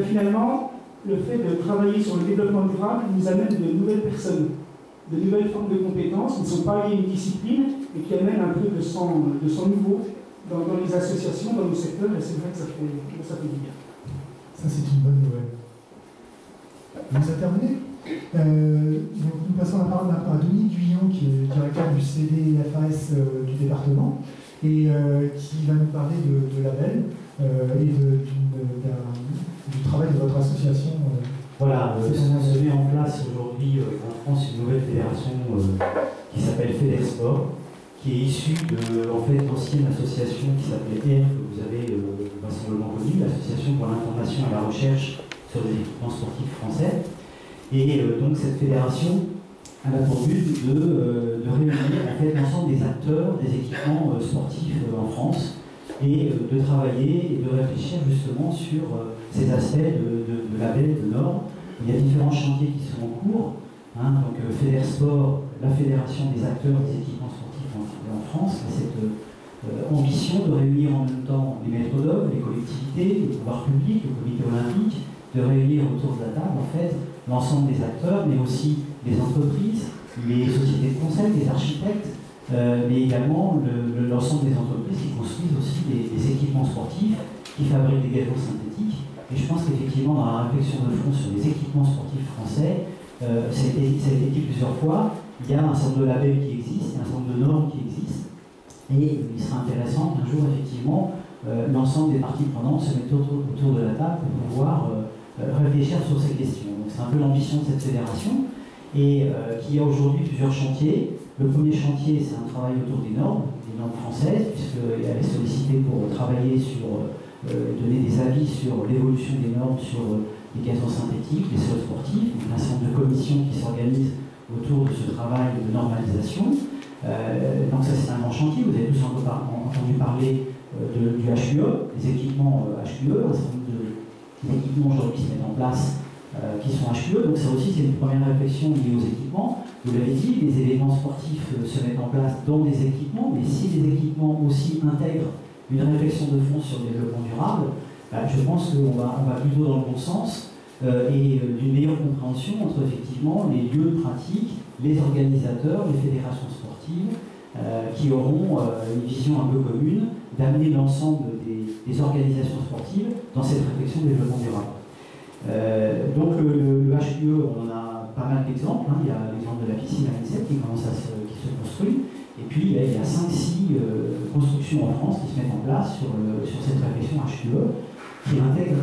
finalement, le fait de travailler sur le développement durable nous amène de nouvelles personnes, de nouvelles formes de compétences qui ne sont pas liées à une discipline et qui amènent un peu de sang nouveau dans les associations, dans nos secteurs, et c'est vrai que ça fait du bien. Ça, c'est une bonne nouvelle. Vous avez terminé? Donc nous passons la parole maintenant à Dominique Guyon, qui est directeur du CDFAS du département, et qui va nous parler de label et du travail de votre association. Voilà, on se met en place aujourd'hui en France une nouvelle fédération qui s'appelle FEDERSport, qui est issue d'anciennes associations qui s'appelait EF, que vous avez vraisemblablement connu, l'Association pour l'information et la recherche sur les équipements sportifs français. Et donc cette fédération a pour but de réunir l'ensemble des acteurs des équipements sportifs en France et de travailler et de réfléchir justement sur ces aspects de label, de normes. Il y a différents chantiers qui sont en cours. Donc FEDERSport, la Fédération des acteurs des équipements sportifs en France a cette ambition de réunir en même temps les maîtres d'œuvre, les collectivités, les pouvoirs publics, le comité olympique, de réunir autour de la table en fait l'ensemble des acteurs, mais aussi les entreprises, les sociétés de conseil, les architectes, mais également l'ensemble des entreprises qui construisent aussi des équipements sportifs, qui fabriquent des gazons synthétiques. Et je pense qu'effectivement, dans la réflexion de fond sur les équipements sportifs français, ça a été dit plusieurs fois, il y a un certain nombre de labels qui existent, il y a un certain nombre de normes qui existent, et il sera intéressant qu'un jour, effectivement, l'ensemble des parties prenantes se mettent autour de la table pour pouvoir réfléchir sur ces questions. Donc c'est un peu l'ambition de cette fédération, et qui a aujourd'hui plusieurs chantiers. Le premier chantier, c'est un travail autour des normes françaises, puisqu'elle est sollicitée pour travailler sur, donner des avis sur l'évolution des normes sur les gazons synthétiques, les sols sportifs, donc un certain nombre de commissions qui s'organisent autour de ce travail de normalisation. Donc ça c'est un grand chantier, vous avez tous entendu parler du HQE, des équipements HQE, un certain nombre d'équipements aujourd'hui qui se mettent en place qui sont HQE, donc ça aussi c'est une première réflexion liée aux équipements. Vous l'avez dit, les événements sportifs se mettent en place dans des équipements, mais si les équipements aussi intègrent une réflexion de fond sur le développement durable, je pense qu'on va plutôt dans le bon sens et d'une meilleure compréhension entre effectivement les lieux de pratique, les organisateurs, les fédérations sportives, qui auront une vision un peu commune d'amener l'ensemble des organisations sportives dans cette réflexion de développement durable. Donc le HQE, on en a pas mal d'exemples. Il y a l'exemple de la piscine à l'INSEP qui se construit. Et puis il y a 5-6 constructions en France qui se mettent en place sur cette réflexion HQE qui intègre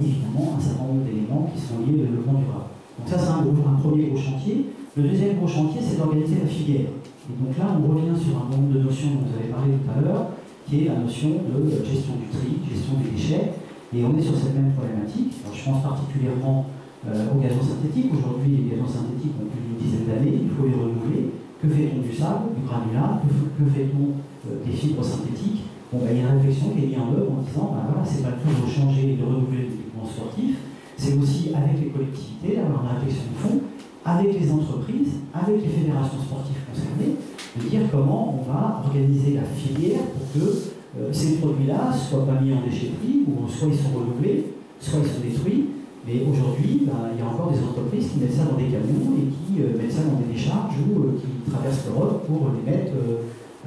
évidemment un certain nombre d'éléments qui sont liés au développement durable. Donc ça c'est un premier gros chantier. Le deuxième gros chantier c'est d'organiser la filière. Et donc là on revient sur un nombre de notions dont vous avez parlé tout à l'heure, qui est la notion de gestion du tri, gestion des déchets. Et on est sur cette même problématique. Alors, je pense particulièrement aux gazons synthétiques. Aujourd'hui, les gazons synthétiques ont plus d'une dizaine d'années, il faut les renouveler. Que fait-on du sable, du granulat? Que fait-on des fibres synthétiques? Bon, il y a une réflexion qui est mise en œuvre en disant, voilà, c'est pas le tout de changer et de renouveler l'équipement sportif, c'est aussi avec les collectivités d'avoir une réflexion de fond, avec les entreprises, avec les fédérations sportives concernées, de dire comment on va organiser la filière pour que ces produits-là ne soient pas mis en déchetterie, ou soit ils sont renouvelés, soit ils sont détruits. Mais aujourd'hui, il y a encore des entreprises qui mettent ça dans des camions et qui mettent ça dans des décharges ou qui traversent l'Europe pour les mettre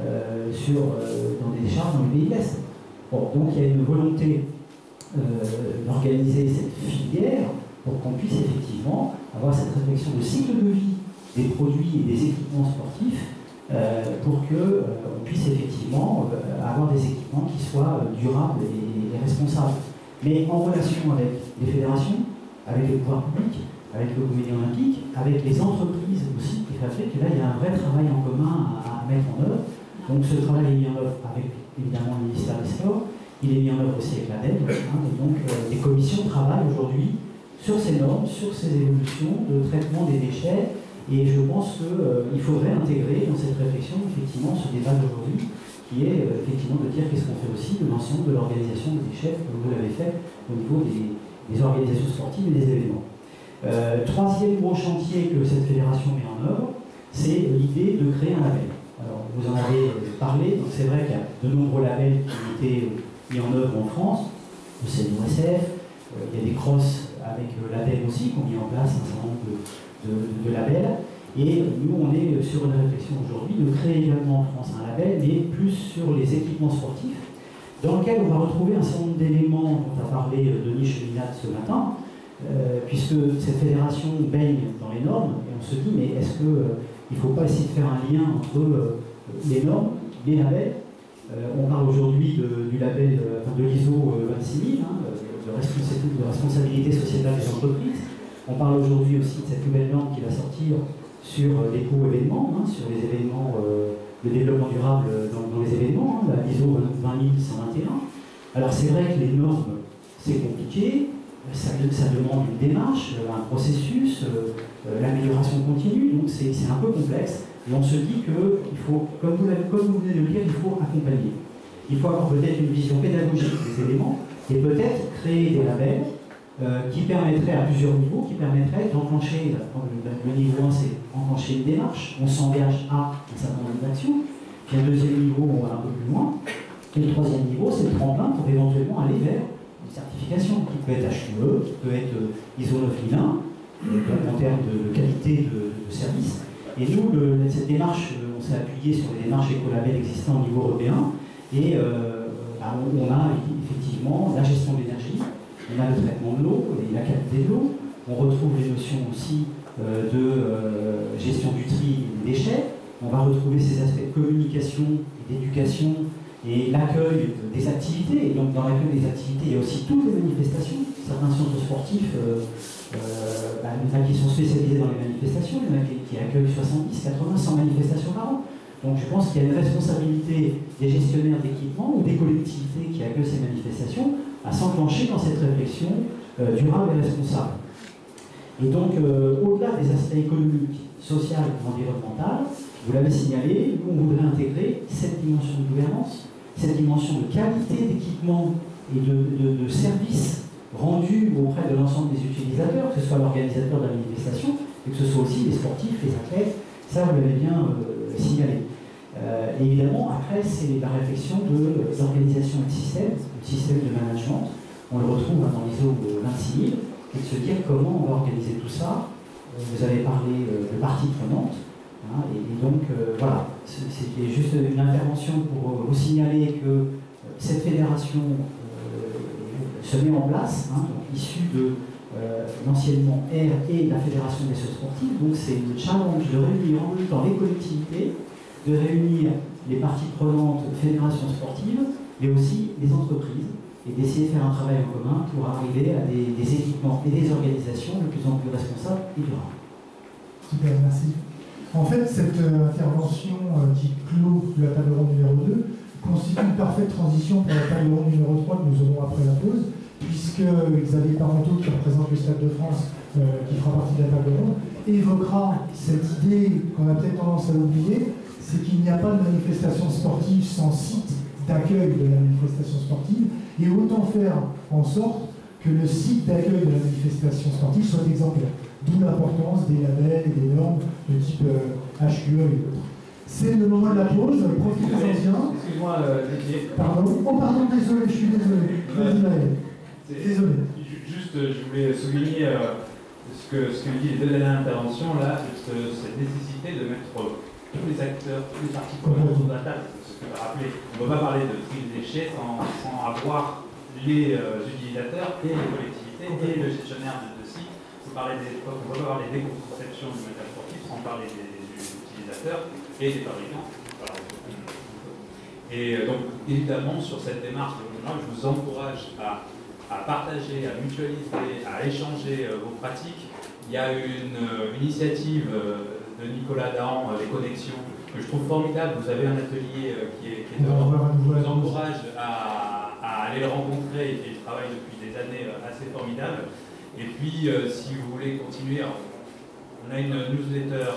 dans des décharges dans le pays de l'Est. Bon, donc il y a une volonté d'organiser cette filière pour qu'on puisse effectivement avoir cette réflexion de cycle de vie des produits et des équipements sportifs pour qu'on puisse effectivement avoir des équipements qui soient durables et responsables. Mais en relation avec les fédérations, avec les pouvoirs publics, avec le comité olympique, avec les entreprises aussi qui fabriquent, là il y a un vrai travail en commun à mettre en œuvre. Donc ce travail est mis en œuvre avec évidemment le ministère des Sports, il est mis en œuvre aussi avec l'ADEME, et donc les commissions travaillent aujourd'hui sur ces normes, sur ces évolutions de traitement des déchets. Et je pense qu'il faudrait intégrer dans cette réflexion, effectivement, sur des bases d'aujourd'hui, qui est effectivement de dire qu'est-ce qu'on fait aussi de l'ensemble de l'organisation des déchets, comme vous l'avez fait au niveau des organisations sportives et des événements. Troisième gros chantier que cette fédération met en œuvre, c'est l'idée de créer un label. Alors, vous en avez parlé, donc c'est vrai qu'il y a de nombreux labels qui ont été mis en œuvre en France, le CNOSF, il y a des crosses avec l'ADEME aussi, qui ont mis en place un certain nombre de labels. Et nous, on est sur une réflexion aujourd'hui de créer également en France un label, mais plus sur les équipements sportifs, dans lequel on va retrouver un certain nombre d'éléments dont a parlé Denis Cheminade ce matin, puisque cette fédération baigne dans les normes, et on se dit, mais est-ce qu'il ne faut pas essayer de faire un lien entre les normes, les labels? On parle aujourd'hui du label de l'ISO 26000, de responsabilité sociétale des entreprises. On parle aujourd'hui aussi de cette nouvelle norme qui va sortir sur l'éco-événement, sur les événements, le développement durable dans les événements, la ISO 20121. Alors c'est vrai que les normes, c'est compliqué, ça demande une démarche, un processus, l'amélioration continue, donc c'est un peu complexe. Et on se dit qu'il faut, comme vous venez de le dire, il faut accompagner. Il faut avoir peut-être une vision pédagogique des éléments et peut-être créer des labels qui permettrait à plusieurs niveaux, qui permettrait d'enclencher, le niveau 1 c'est enclencher une démarche, on s'engage à un certain nombre d'actions, puis un deuxième niveau on va un peu plus loin, et le troisième niveau c'est le tremplin pour éventuellement aller vers une certification qui peut être HQE, qui peut être ISO 9001, en termes de qualité de service. Et nous, cette démarche, on s'est appuyé sur les démarches écolabels existants au niveau européen, et on a effectivement la gestion de l'énergie, on a le traitement de l'eau et la qualité de l'eau, on retrouve les notions aussi de gestion du tri des déchets, on va retrouver ces aspects de communication, d'éducation et l'accueil des activités. Et donc dans l'accueil des activités, il y a aussi toutes les manifestations. Certains centres sportifs, il y en a qui sont spécialisés dans les manifestations, il y en a qui accueillent 70, 80, 100 manifestations par an. Donc je pense qu'il y a une responsabilité des gestionnaires d'équipements ou des collectivités qui accueillent ces manifestations à s'enclencher dans cette réflexion durable et responsable. Et donc, au-delà des aspects économiques, sociaux et environnementaux, vous l'avez signalé, nous on voudrait intégrer cette dimension de gouvernance, cette dimension de qualité d'équipement et de services rendus auprès de l'ensemble des utilisateurs, que ce soit l'organisateur de la manifestation, et que ce soit aussi les sportifs, les athlètes, ça vous l'avez bien signalé. Et évidemment, après, c'est la réflexion de l'organisation du système de management. On le retrouve dans l'ISO 26000, et de se dire comment on va organiser tout ça. Vous avez parlé de parties prenantes, hein, et donc voilà, c'était juste une intervention pour vous signaler que cette fédération se met en place, hein, issue de l'anciennement R et la Fédération des Sciences Sportives. Donc c'est le challenge de réunir en même temps les collectivités, de réunir les parties prenantes, fédérations sportives, mais aussi les entreprises, et d'essayer de faire un travail en commun pour arriver à des équipements et des organisations de plus en plus responsables et durables. Super, merci. En fait, cette intervention dite clos de la table ronde numéro 2 constitue une parfaite transition pour la table ronde numéro 3 que nous aurons après la pause, puisque Xavier Parenteau, qui représente le Stade de France, qui fera partie de la table ronde, évoquera cette idée qu'on a peut-être tendance à oublier, c'est qu'il n'y a pas de manifestation sportive sans site d'accueil de la manifestation sportive, et autant faire en sorte que le site d'accueil de la manifestation sportive soit exemplaire. D'où l'importance des labels et des normes de type HQE et autres. C'est le moment de la pause, profitez-en bien. Excuse-moi, Didier. Pardon. Oh pardon, désolé, je suis désolé. Vas-y, Maël. Désolé. Juste, je voulais souligner ce que dit les deux dernières interventions, là, cette nécessité de mettre tous les acteurs, tous les parties prenantes autour de la table. Ce que tu as rappelé, on ne peut pas parler de tri de déchets sans avoir les utilisateurs et les collectivités et le gestionnaire de site. On ne peut pas parler d'éco-conception du matériel sportif sans parler des utilisateurs et des fabricants. Voilà. Et donc, évidemment, sur cette démarche, je vous encourage à partager, à mutualiser, à échanger vos pratiques. Il y a une initiative de Nicolas Dahan, les connexions, que je trouve formidable. Vous avez un atelier qui est dehors. Je vous encourage à aller le rencontrer. Il travaille depuis des années assez formidables. Et puis, si vous voulez continuer, on a une newsletter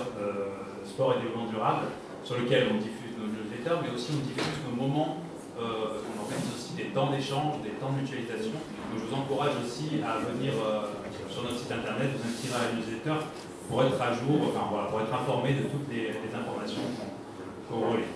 sport et développement durable sur lequel on diffuse nos newsletters, mais aussi on diffuse nos moments. On organise aussi des temps d'échange, des temps de mutualisation. Donc, je vous encourage aussi à venir sur notre site internet, vous inscrire à la newsletter pour être à jour, enfin voilà, pour être informé de toutes les informations qu'on relaie.